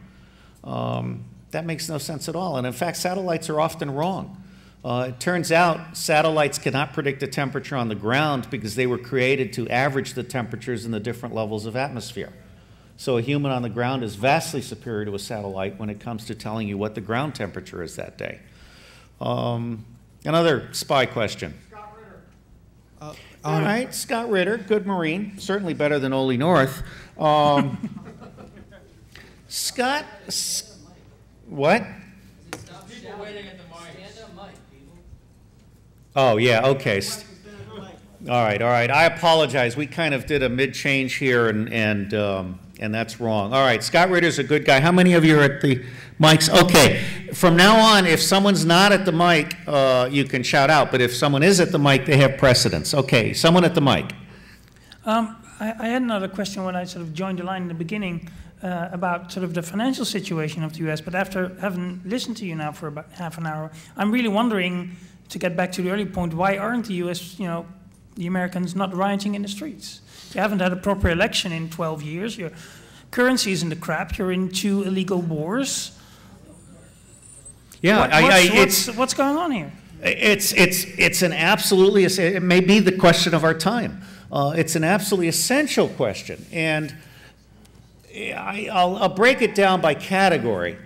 That makes no sense at all. And in fact, satellites are often wrong. It turns out satellites cannot predict the temperature on the ground because they were created to average the temperatures in the different levels of atmosphere. So a human on the ground is vastly superior to a satellite when it comes to telling you what the ground temperature is that day. Another spy question. Scott Ritter. All right, Scott Ritter, good Marine, certainly better than Ole North. Scott, what? People waiting at the mic. Stand up mic, people. Oh, yeah, okay. All right. I apologize. We kind of did a mid-change here, and that's wrong. All right, Scott Ritter's a good guy. How many of you are at the mics? Okay. From now on, if someone's not at the mic, you can shout out. But if someone is at the mic, they have precedence. Okay, someone at the mic. I had another question when I sort of joined the line in the beginning about sort of the financial situation of the U.S. But after having listened to you now for about half an hour, I'm really wondering, to get back to the earlier point, why aren't the U.S., the Americans not rioting in the streets? You haven't had a proper election in 12 years. Your currency is in the crap. You're in 2 illegal wars. Yeah, what's going on here? It's an absolutely, it may be the question of our time. It's an absolutely essential question. And I'll break it down by category.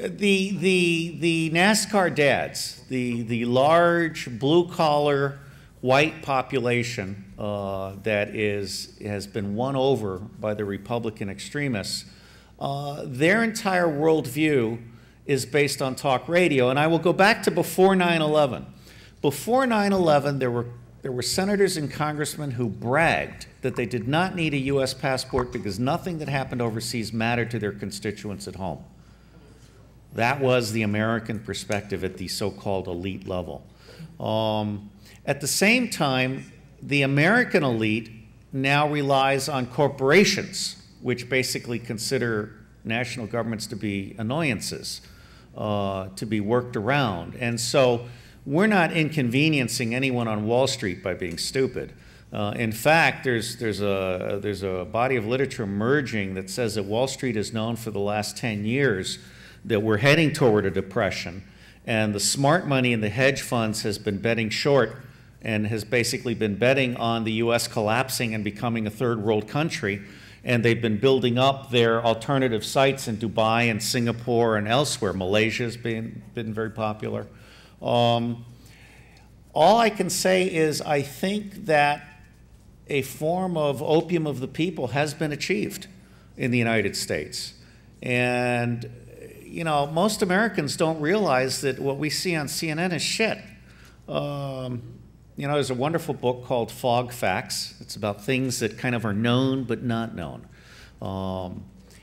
The NASCAR dads, the large blue-collar white population that has been won over by the Republican extremists, their entire worldview is based on talk radio. And I will go back to before 9/11. Before 9/11, there were senators and congressmen who bragged that they did not need a U.S. passport because nothing that happened overseas mattered to their constituents at home. That was the American perspective at the so-called elite level. At the same time, the American elite now relies on corporations, which basically consider national governments to be annoyances, to be worked around. And so we're not inconveniencing anyone on Wall Street by being stupid. In fact, there's a body of literature emerging that says that Wall Street is known for the last 10 years that we're heading toward a depression, and the smart money in the hedge funds has been betting short and has basically been betting on the U.S. collapsing and becoming a third world country, and they've been building up their alternative sites in Dubai and Singapore and elsewhere. Malaysia's been very popular. All I can say is I think that a form of opium of the people has been achieved in the United States. And, most Americans don't realize that what we see on CNN is shit. There's a wonderful book called Fog Facts. It's about things that kind of are known but not known.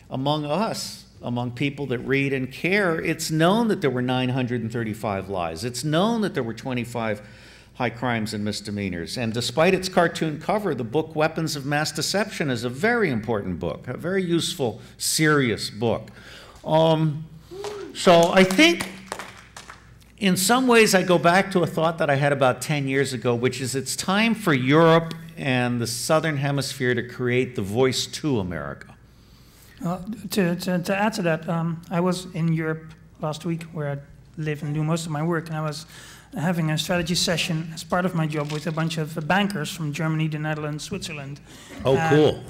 Among us, among people that read and care, it's known that there were 935 lies. It's known that there were 25 high crimes and misdemeanors. And despite its cartoon cover, the book Weapons of Mass Deception is a very important book, a very useful, serious book. So I think in some ways I go back to a thought that I had about 10 years ago, which is it's time for Europe and the Southern Hemisphere to create the voice to America. To add to that, I was in Europe last week where I live and do most of my work, and I was having a strategy session as part of my job with a bunch of bankers from Germany, the Netherlands, Switzerland. Oh, cool.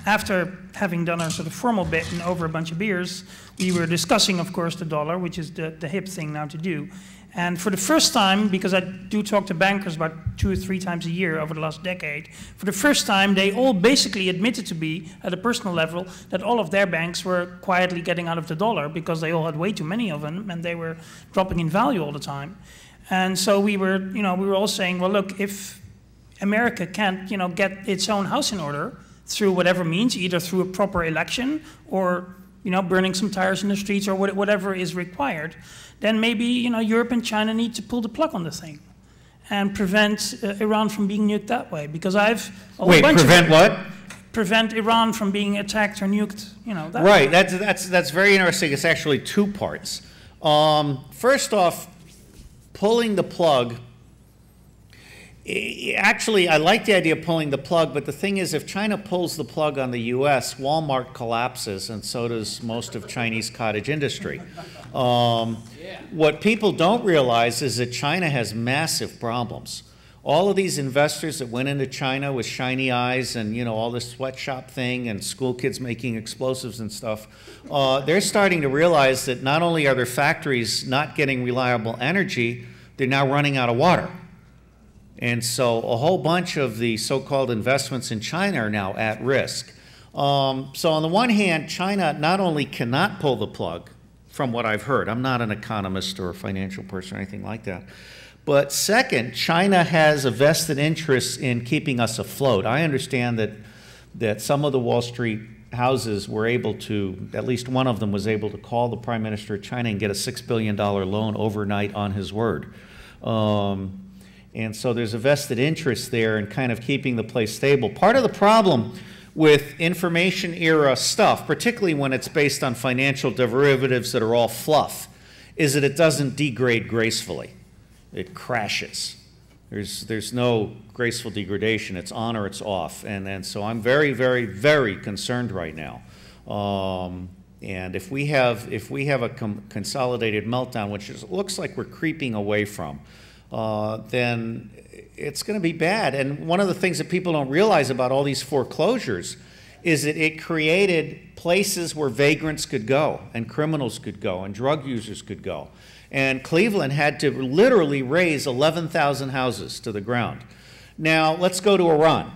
After having done our sort of formal bit and over a bunch of beers, we were discussing, of course, the dollar, which is the hip thing now to do. And for the first time, because I do talk to bankers about 2 or 3 times a year over the last decade, for the first time they all basically admitted to me at a personal level that all of their banks were quietly getting out of the dollar because they all had way too many of them and they were dropping in value all the time. And so we were all saying, well, look, if America can't, get its own house in order through whatever means, either through a proper election or, burning some tires in the streets or whatever is required, then maybe, Europe and China need to pull the plug on the thing and prevent Iran from being nuked that way. Because Wait, prevent what? Prevent Iran from being attacked or nuked, that Right, way. that's very interesting. It's actually 2 parts. First off, pulling the plug. Actually, I like the idea of pulling the plug, but the thing is, if China pulls the plug on the U.S., Walmart collapses, and so does most of Chinese cottage industry. What people don't realize is that China has massive problems. All of these investors that went into China with shiny eyes and, all this sweatshop thing and school kids making explosives and stuff, they're starting to realize that not only are their factories not getting reliable energy, they're now running out of water. And so a whole bunch of the so-called investments in China are now at risk. So on the one hand, China not only cannot pull the plug, from what I've heard, I'm not an economist or a financial person or anything like that, but second, China has a vested interest in keeping us afloat. I understand that some of the Wall Street houses were able to, at least one of them was able to call the Prime Minister of China and get a $6 billion loan overnight on his word. And so there's a vested interest there in kind of keeping the place stable. Part of the problem with information era stuff, particularly when it's based on financial derivatives that are all fluff, is that it doesn't degrade gracefully. It crashes. There's no graceful degradation. It's on or it's off. And so I'm very, very, very concerned right now. And if we have a consolidated meltdown, which looks like we're creeping away from, then it's going to be bad. And one of the things that people don't realize about all these foreclosures is that it created places where vagrants could go and criminals could go and drug users could go. And Cleveland had to literally raise 11,000 houses to the ground. Now, let's go to Iran.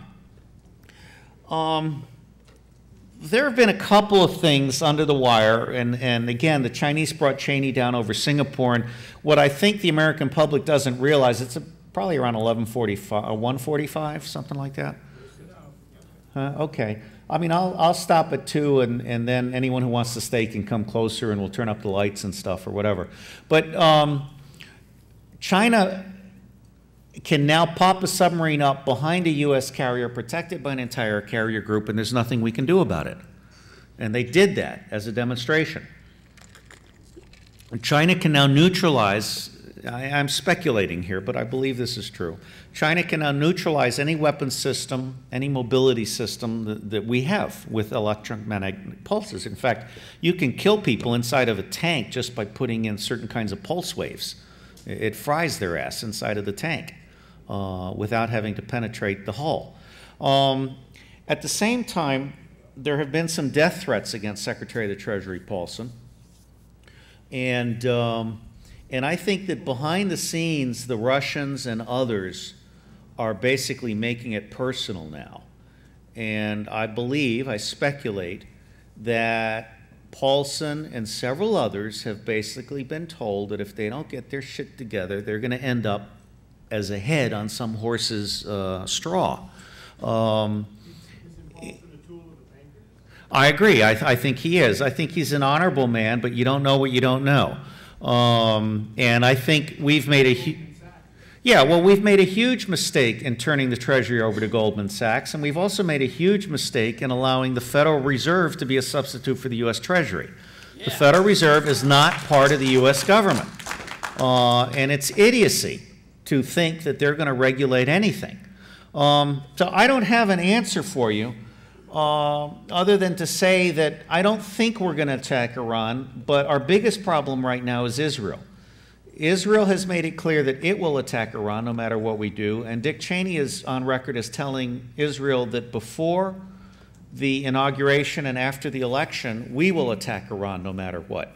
There have been a couple of things under the wire, and again, the Chinese brought Cheney down over Singapore, and what I think the American public doesn't realize, it's probably around 1:45, something like that. Okay. I mean, I'll stop at 2, and then anyone who wants to stay can come closer, and we'll turn up the lights and stuff or whatever. But China can now pop a submarine up behind a U.S. carrier protected by an entire carrier group, and there's nothing we can do about it. And they did that as a demonstration. And China can now neutralize, I'm speculating here, but I believe this is true. China can now neutralize any weapons system, any mobility system that we have with electromagnetic pulses. In fact, you can kill people inside of a tank just by putting in certain kinds of pulse waves. It fries their ass inside of the tank without having to penetrate the hull. At the same time, there have been some death threats against Secretary of the Treasury Paulson. And I think that behind the scenes, the Russians and others are basically making it personal now. And I believe, I speculate, that Paulson and several others have basically been told that if they don't get their shit together, they're going to end up as a head on some horse's straw. I agree. I think he is. I think he's an honorable man, but you don't know what you don't know. And I think we've made we've made a huge mistake in turning the Treasury over to Goldman Sachs, and we've also made a huge mistake in allowing the Federal Reserve to be a substitute for the U.S. Treasury. Yeah. The Federal Reserve is not part of the U.S. government, and it's idiocy to think that they're going to regulate anything. So I don't have an answer for you other than to say that I don't think we're going to attack Iran, but our biggest problem right now is Israel. Israel has made it clear that it will attack Iran no matter what we do, and Dick Cheney is on record as telling Israel that before the inauguration and after the election, we will attack Iran no matter what.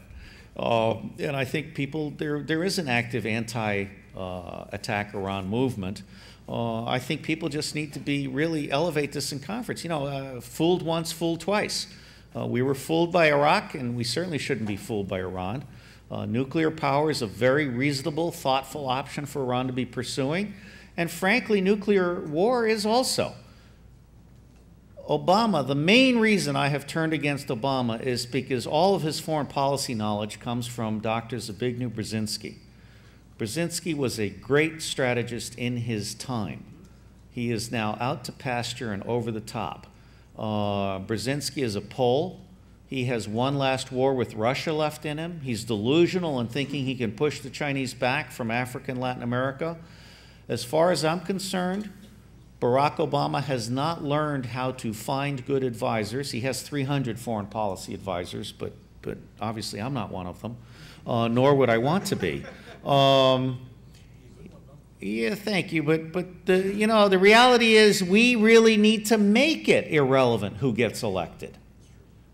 And I think there is an active anti-attack Iran movement. I think people just need to really elevate this in conference. You know, fooled once, fooled twice. We were fooled by Iraq, and we certainly shouldn't be fooled by Iran. Nuclear power is a very reasonable, thoughtful option for Iran to be pursuing. And frankly, nuclear war is also. Obama, the main reason I have turned against Obama is because all of his foreign policy knowledge comes from Dr. Zbigniew Brzezinski. Brzezinski was a great strategist in his time. He is now out to pasture and over the top. Brzezinski is a Pole. He has one last war with Russia left in him. He's delusional in thinking he can push the Chinese back from Africa and Latin America. As far as I'm concerned, Barack Obama has not learned how to find good advisors. He has 300 foreign policy advisors, but obviously I'm not one of them, nor would I want to be. Yeah, thank you, but the reality is we really need to make it irrelevant who gets elected.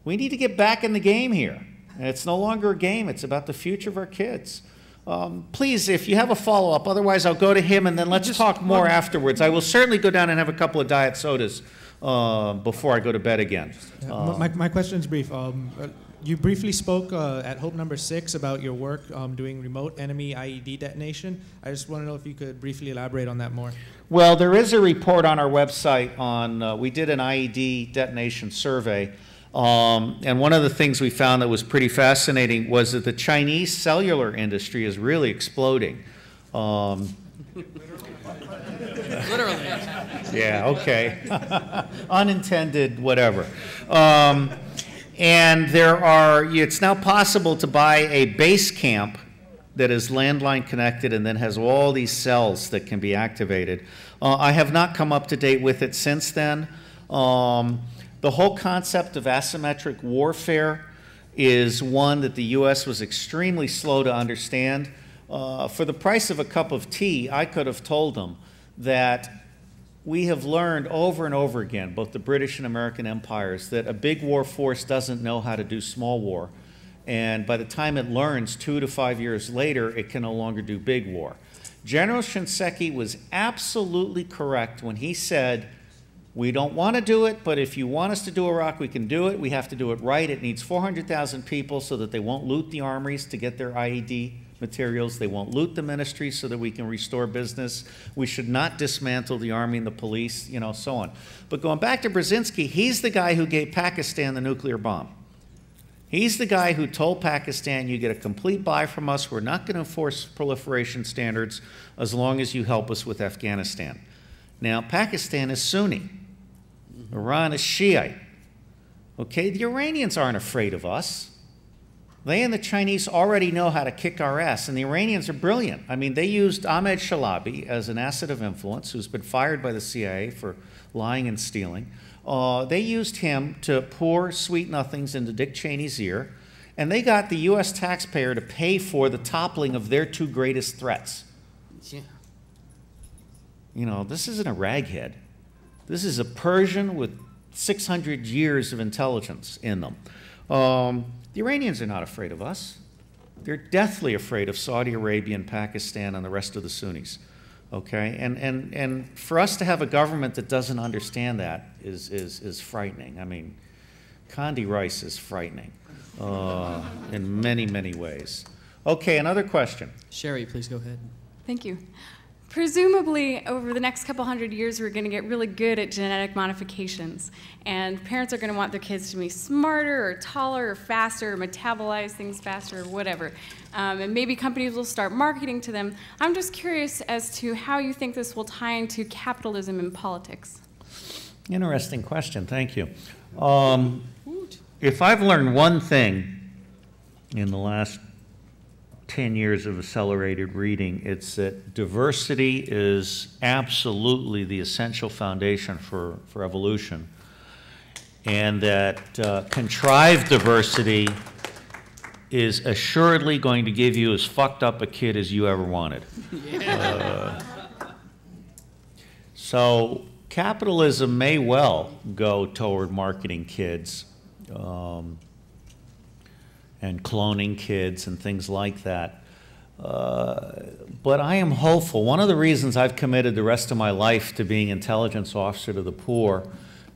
We need to get back in the game here. And it's no longer a game. It's about the future of our kids. Please, if you have a follow-up, otherwise I'll go to him and then let's talk more afterwards. I will certainly go down and have a couple of diet sodas before I go to bed again. My question is brief. You briefly spoke at Hope number 6 about your work doing remote enemy IED detonation. I just want to know if you could briefly elaborate on that more. Well, there is a report on our website on, we did an IED detonation survey. And one of the things we found that was pretty fascinating was that the Chinese cellular industry is really exploding. Literally. Yeah, okay. Unintended, whatever. And it's now possible to buy a base camp that is landline connected and then has all these cells that can be activated. I have not come up to date with it since then. The whole concept of asymmetric warfare is one that the U.S. was extremely slow to understand. For the price of a cup of tea, I could have told them that we have learned over and over again, both the British and American empires, that a big war force doesn't know how to do small war. And by the time it learns 2 to 5 years later, it can no longer do big war. General Shinseki was absolutely correct when he said, we don't want to do it, but if you want us to do Iraq, we can do it. We have to do it right. It needs 400,000 people so that they won't loot the armories to get their IED materials. They won't loot the ministries so that we can restore business. We should not dismantle the army and the police, so on. But going back to Brzezinski, he's the guy who gave Pakistan the nuclear bomb. He's the guy who told Pakistan, you get a complete buy from us. We're not going to enforce proliferation standards as long as you help us with Afghanistan. Now, Pakistan is Sunni. Iran is Shiite. Okay, the Iranians aren't afraid of us. They and the Chinese already know how to kick our ass, and the Iranians are brilliant. I mean, they used Ahmed Shalabi as an asset of influence, who's been fired by the CIA for lying and stealing. They used him to pour sweet nothings into Dick Cheney's ear, and they got the U.S. taxpayer to pay for the toppling of their 2 greatest threats. Yeah. This isn't a raghead. This is a Persian with 600 years of intelligence in them. The Iranians are not afraid of us. They're deathly afraid of Saudi Arabia and Pakistan and the rest of the Sunnis. Okay? And for us to have a government that doesn't understand that is frightening. I mean, Condi Rice is frightening in many, many ways. Okay, another question. Sherry, please go ahead. Thank you. Presumably, over the next couple hundred years, we're going to get really good at genetic modifications. And parents are going to want their kids to be smarter or taller or faster or metabolize things faster or whatever. And maybe companies will start marketing to them. I'm just curious as to how you think this will tie into capitalism and politics. Interesting question. Thank you. If I've learned one thing in the last 10 years of accelerated reading, it's that diversity is absolutely the essential foundation for evolution, and that contrived diversity is assuredly going to give you as fucked up a kid as you ever wanted. So capitalism may well go toward marketing kids and cloning kids and things like that. But I am hopeful. One of the reasons I've committed the rest of my life to being intelligence officer to the poor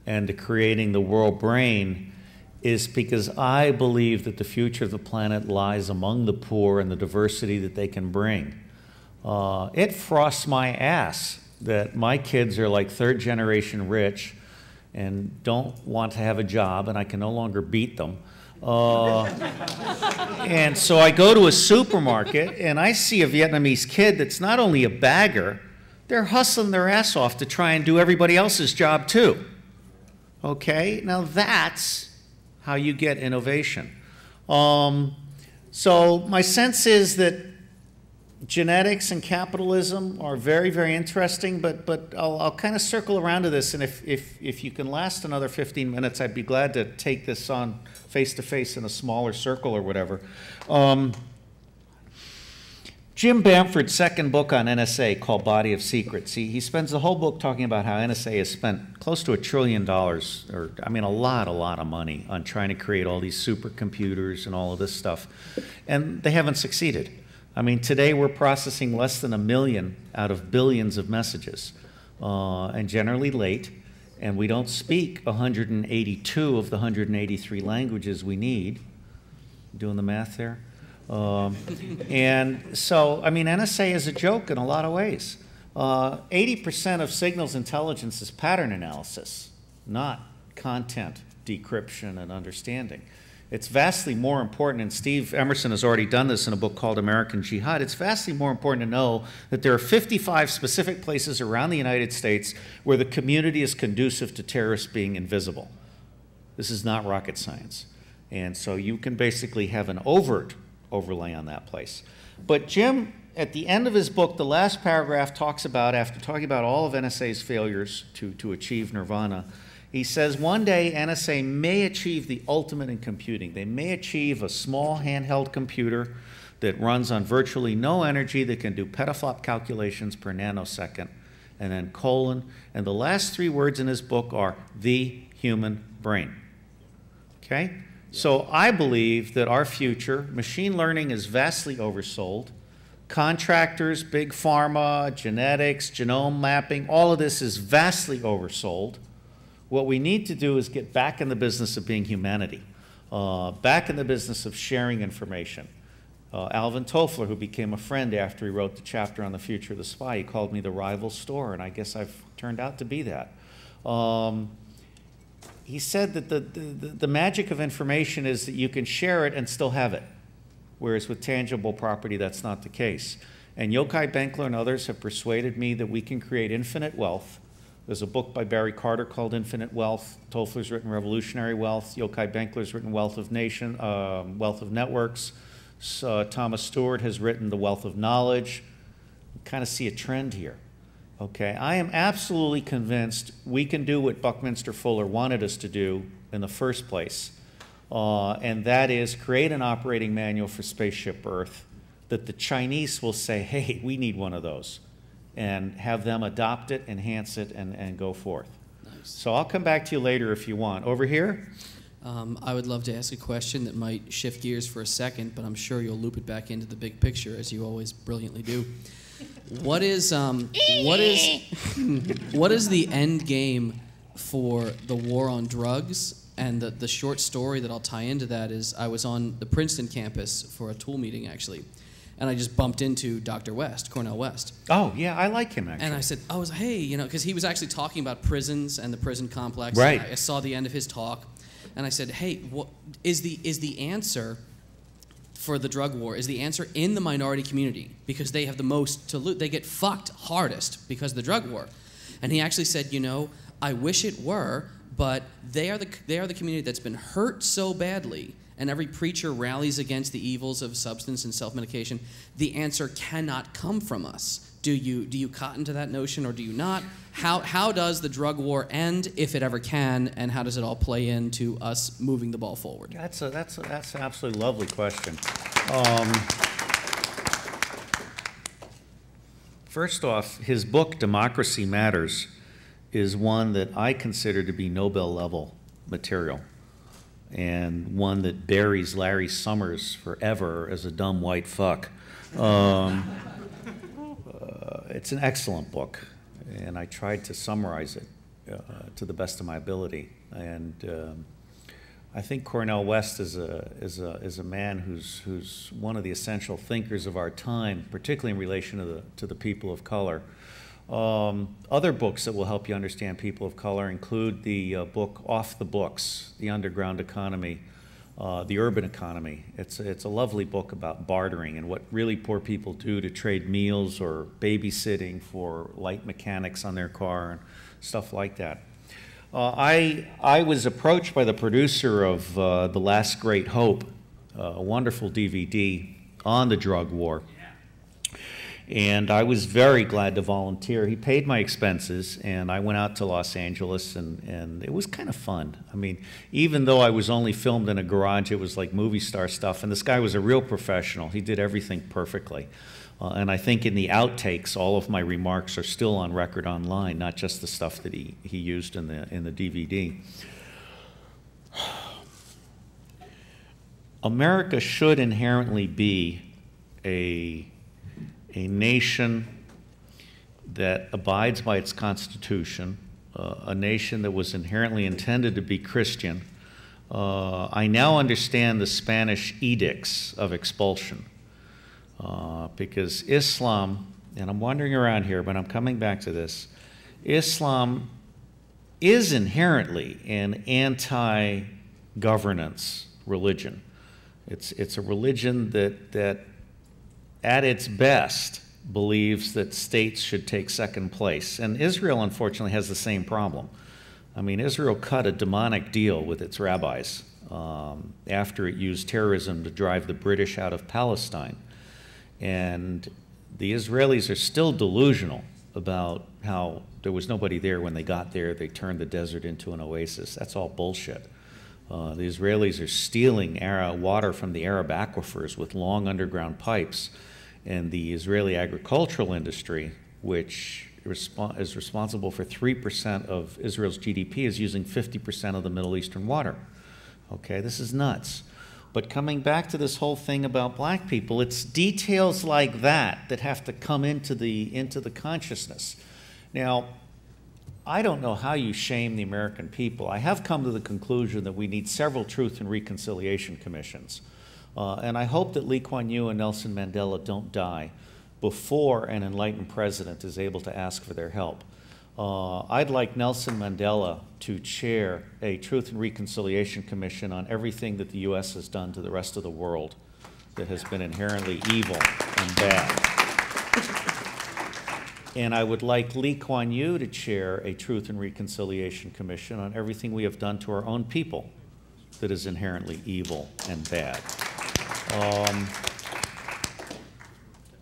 and to creating the world brain is because I believe that the future of the planet lies among the poor and the diversity that they can bring. It frosts my ass that my kids are like third generation rich and don't want to have a job, and I can no longer beat them. And so I go to a supermarket and I see a Vietnamese kid that's not only a bagger, they're hustling their ass off to try and do everybody else's job too. Okay, now that's how you get innovation. So my sense is that genetics and capitalism are very, very interesting, but I'll kind of circle around to this, and if you can last another 15 minutes, I'd be glad to take this on face-to-face in a smaller circle or whatever. Jim Bamford's second book on NSA, called Body of Secrets, he spends the whole book talking about how NSA has spent close to $1 trillion, or I mean a lot of money on trying to create all these supercomputers and all of this stuff, and they haven't succeeded. I mean, today we're processing less than 1 million out of billions of messages, and generally late, and we don't speak 182 of the 183 languages we need. Doing the math there? And so, I mean, NSA is a joke in a lot of ways. 80% of signals intelligence is pattern analysis, not content decryption and understanding. It's vastly more important, and Steve Emerson has already done this in a book called American Jihad. It's vastly more important to know that there are 55 specific places around the United States where the community is conducive to terrorists being invisible. This is not rocket science. And so you can basically have an overt overlay on that place. But Jim, at the end of his book, the last paragraph talks about, after talking about all of NSA's failures to achieve nirvana, he says one day NSA may achieve the ultimate in computing. They may achieve a small handheld computer that runs on virtually no energy, that can do petaflop calculations per nanosecond, and then colon. And the last 3 words in his book are the human brain. Okay? So I believe that our future, machine learning is vastly oversold. Contractors, big pharma, genetics, genome mapping, all of this is vastly oversold. What we need to do is get back in the business of being humanity, back in the business of sharing information. Alvin Toffler, who became a friend after he wrote the chapter on the future of the spy, he called me the rival store, and I guess I've turned out to be that. He said that the magic of information is that you can share it and still have it, whereas with tangible property, that's not the case. And Yochai Benkler and others have persuaded me that we can create infinite wealth. There's a book by Barry Carter called Infinite Wealth. Toffler's written Revolutionary Wealth. Yochai Benkler's written Wealth of Networks. Thomas Stewart has written The Wealth of Knowledge. You kind of see a trend here. Okay, I am absolutely convinced we can do what Buckminster Fuller wanted us to do in the first place, and that is create an operating manual for Spaceship Earth that the Chinese will say, hey, we need one of those, and have them adopt it, enhance it, and go forth. Nice. So I'll come back to you later if you want. Over here? I would love to ask a question that might shift gears for a second, but I'm sure you'll loop it back into the big picture, as you always brilliantly do. What is the end game for the war on drugs? And the short story that I'll tie into that is I was on the Princeton campus for a tool meeting, actually, and I just bumped into Dr. West, Cornel West. Oh, yeah, I like him, actually. And I said, hey, you know, because he was actually talking about prisons and the prison complex. Right. I saw the end of his talk, and I said, hey, what is the answer for the drug war? Is the answer in the minority community? Because they have the most to lose. They get fucked hardest because of the drug war. And he actually said, you know, I wish it were, but they are the community that's been hurt so badly, and every preacher rallies against the evils of substance and self-medication. The answer cannot come from us. Do you cotton to that notion or do you not? How does the drug war end, if it ever can, and how does it all play into us moving the ball forward? That's an absolutely lovely question. First off, his book, Democracy Matters, is one that I consider to be Nobel-level material, and one that buries Larry Summers forever as a dumb white fuck. It's an excellent book, and I tried to summarize it to the best of my ability. And I think Cornel West is a man who's one of the essential thinkers of our time, particularly in relation to the people of color. Other books that will help you understand people of color include the book Off the Books, The Underground Economy, The Urban Economy. It's a lovely book about bartering and what really poor people do to trade meals or babysitting for light mechanics on their car and stuff like that. I was approached by the producer of The Last Great Hope, a wonderful DVD on the drug war. And I was very glad to volunteer. He paid my expenses, and I went out to Los Angeles, and it was kind of fun. I mean, even though I was only filmed in a garage, it was like movie star stuff, and this guy was a real professional. He did everything perfectly. And I think in the outtakes, all of my remarks are still on record online, not just the stuff that he used in the DVD. America should inherently be a nation that abides by its Constitution, a nation that was inherently intended to be Christian. I now understand the Spanish edicts of expulsion because Islam, and I'm wandering around here, but I'm coming back to this, Islam is inherently an anti-governance religion. It's a religion that at its best, believes that states should take second place. And Israel, unfortunately, has the same problem. I mean, Israel cut a demonic deal with its rabbis after it used terrorism to drive the British out of Palestine. And the Israelis are still delusional about how there was nobody there when they got there. They turned the desert into an oasis. That's all bullshit. The Israelis are stealing water from the Arab aquifers with long underground pipes. And the Israeli agricultural industry, which is responsible for 3% of Israel's GDP, is using 50% of the Middle Eastern water. Okay, this is nuts. But coming back to this whole thing about black people, it's details like that that have to come into the consciousness. Now, I don't know how you shame the American people. I have come to the conclusion that we need several Truth and Reconciliation Commissions. And I hope that Lee Kuan Yew and Nelson Mandela don't die before an enlightened president is able to ask for their help. I'd like Nelson Mandela to chair a Truth and Reconciliation Commission on everything that the U.S. has done to the rest of the world that has been inherently evil and bad. And I would like Lee Kuan Yew to chair a Truth and Reconciliation Commission on everything we have done to our own people that is inherently evil and bad.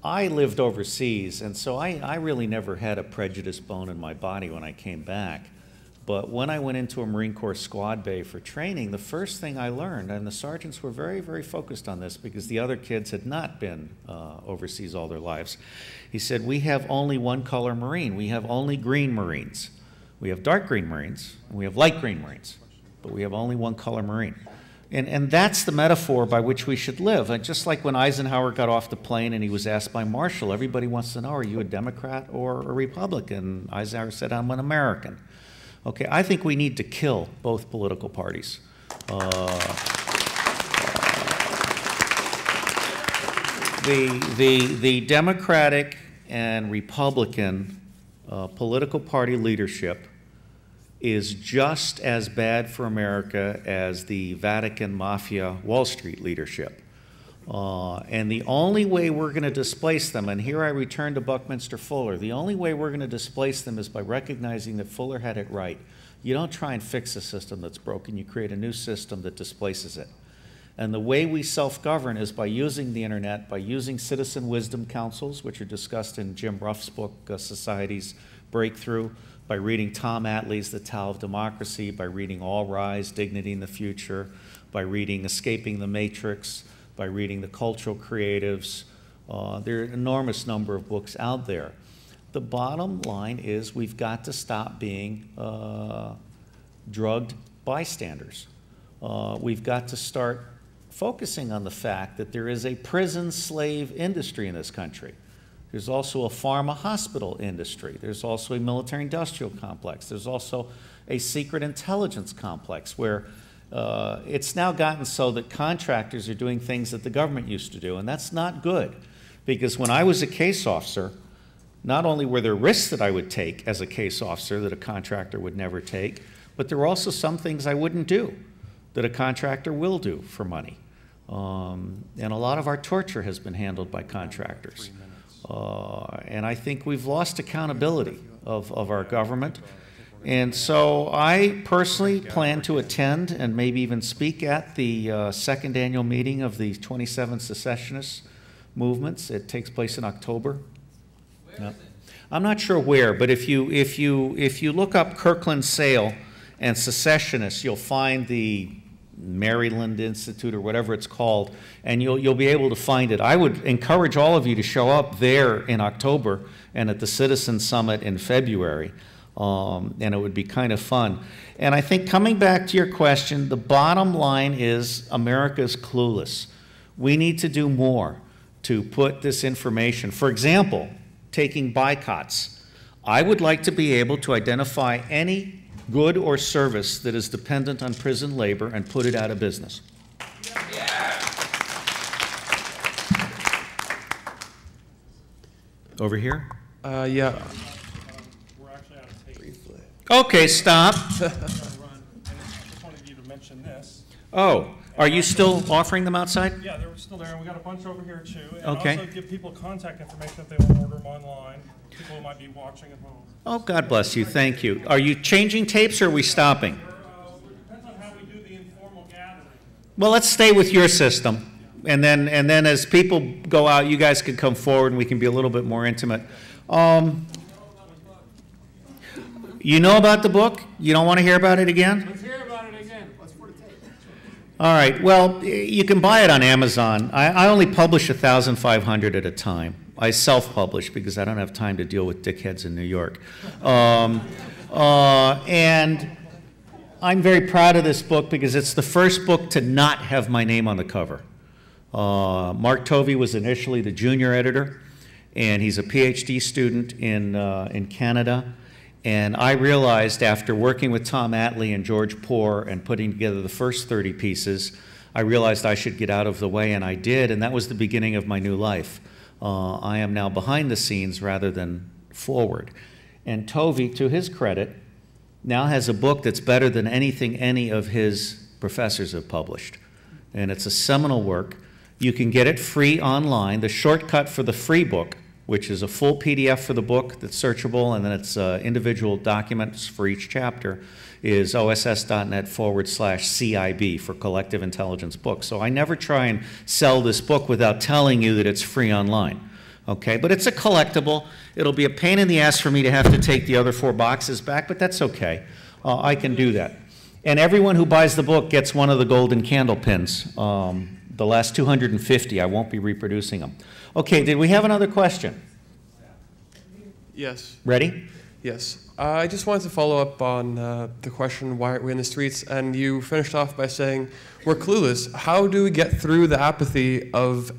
I lived overseas, and so I really never had a prejudice bone in my body when I came back. But when I went into a Marine Corps squad bay for training, the first thing I learned, and the sergeants were very, very focused on this because the other kids had not been overseas all their lives. He said, we have only one color Marine. We have only green Marines. We have dark green Marines, and we have light green Marines, but we have only one color Marine. And that's the metaphor by which we should live. And just like when Eisenhower got off the plane and he was asked by Marshall, everybody wants to know, are you a Democrat or a Republican? Eisenhower said, I'm an American. Okay, I think we need to kill both political parties. The Democratic and Republican political party leadership is just as bad for America as the Vatican Mafia Wall Street leadership. And the only way we're going to displace them, and here I return to Buckminster Fuller, the only way we're going to displace them is by recognizing that Fuller had it right. You don't try and fix a system that's broken, you create a new system that displaces it. And the way we self-govern is by using the internet, by using citizen wisdom councils, which are discussed in Jim Ruff's book, Society's Breakthrough, by reading Tom Atlee's The Tao of Democracy, by reading All Rise, Dignity in the Future, by reading Escaping the Matrix, by reading The Cultural Creatives. There are an enormous number of books out there. The bottom line is we've got to stop being drugged bystanders. We've got to start focusing on the fact that there is a prison slave industry in this country. There's also a pharma hospital industry. There's also a military industrial complex. There's also a secret intelligence complex where it's now gotten so that contractors are doing things that the government used to do, and that's not good. Because when I was a case officer, not only were there risks that I would take as a case officer that a contractor would never take, but there were also some things I wouldn't do that a contractor will do for money. And a lot of our torture has been handled by contractors. And I think we've lost accountability of our government. And so I personally plan to attend and maybe even speak at the second annual meeting of the 27 secessionist movements. It takes place in October. No. I'm not sure where, but if you look up Kirkland Sale and secessionists, you'll find the Maryland Institute or whatever it's called, and you'll be able to find it. I would encourage all of you to show up there in October and at the Citizen Summit in February, and it would be kind of fun. And I think coming back to your question, the bottom line is America's clueless. We need to do more to put this information, for example, taking boycotts. I would like to be able to identify any good or service that is dependent on prison labor and put it out of business. Over here? Yeah. Okay, stop. Oh, are you still offering them outside? Yeah, they're still there, and we got a bunch over here too. And okay. Also give people contact information if they want to order them online. People who might be watching at home. Oh, God bless you. Thank you. Are you changing tapes or are we stopping? It depends on how we do the informal gathering. Well, let's stay with your system. And then as people go out, you guys can come forward and we can be a little bit more intimate. You know about the book? You don't want to hear about it again? Let's hear about it again. Let's put it tape. All right. Well, you can buy it on Amazon. I only publish 1,500 at a time. I self-publish because I don't have time to deal with dickheads in New York. And I'm very proud of this book because it's the first book to not have my name on the cover. Mark Tovey was initially the junior editor, and he's a PhD student in Canada. And I realized after working with Tom Atlee and George Poor and putting together the first 30 pieces, I realized I should get out of the way, and I did, and that was the beginning of my new life. I am now behind the scenes rather than forward. And Tovey, to his credit, now has a book that's better than anything any of his professors have published. And it's a seminal work. You can get it free online. The shortcut for the free book, which is a full PDF for the book that's searchable, and then it's individual documents for each chapter, is oss.net/CIB for Collective Intelligence Books. So I never try and sell this book without telling you that it's free online. Okay, but it's a collectible. It'll be a pain in the ass for me to have to take the other 4 boxes back, but that's okay. I can do that. And everyone who buys the book gets one of the golden candle pins. The last 250, I won't be reproducing them. Okay, did we have another question? Yes. Ready? Yes. I just wanted to follow up on the question, why aren't we in the streets? And you finished off by saying, we're clueless. How do we get through the apathy of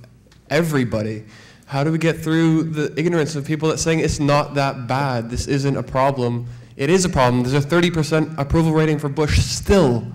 everybody? How do we get through the ignorance of people that saying it's not that bad, this isn't a problem? It is a problem. There's a 30% approval rating for Bush still.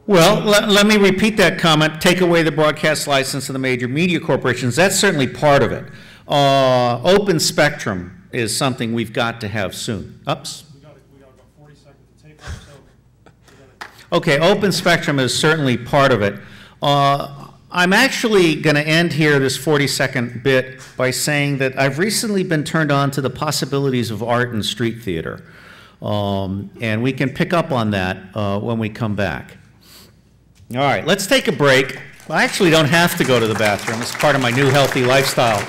Well, let me repeat that comment. Take away the broadcast license of the major media corporations. That's certainly part of it. Open spectrum is something we've got to have soon. Oops. We got about 40 seconds to tape up, Okay, open spectrum is certainly part of it. I'm actually going to end here this 40-second bit by saying that I've recently been turned on to the possibilities of art and street theater. And we can pick up on that when we come back. All right, let's take a break. I actually don't have to go to the bathroom. It's part of my new healthy lifestyle.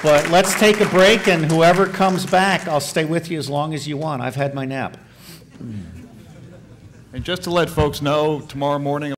But let's take a break, and whoever comes back, I'll stay with you as long as you want. I've had my nap. And just to let folks know, tomorrow morning,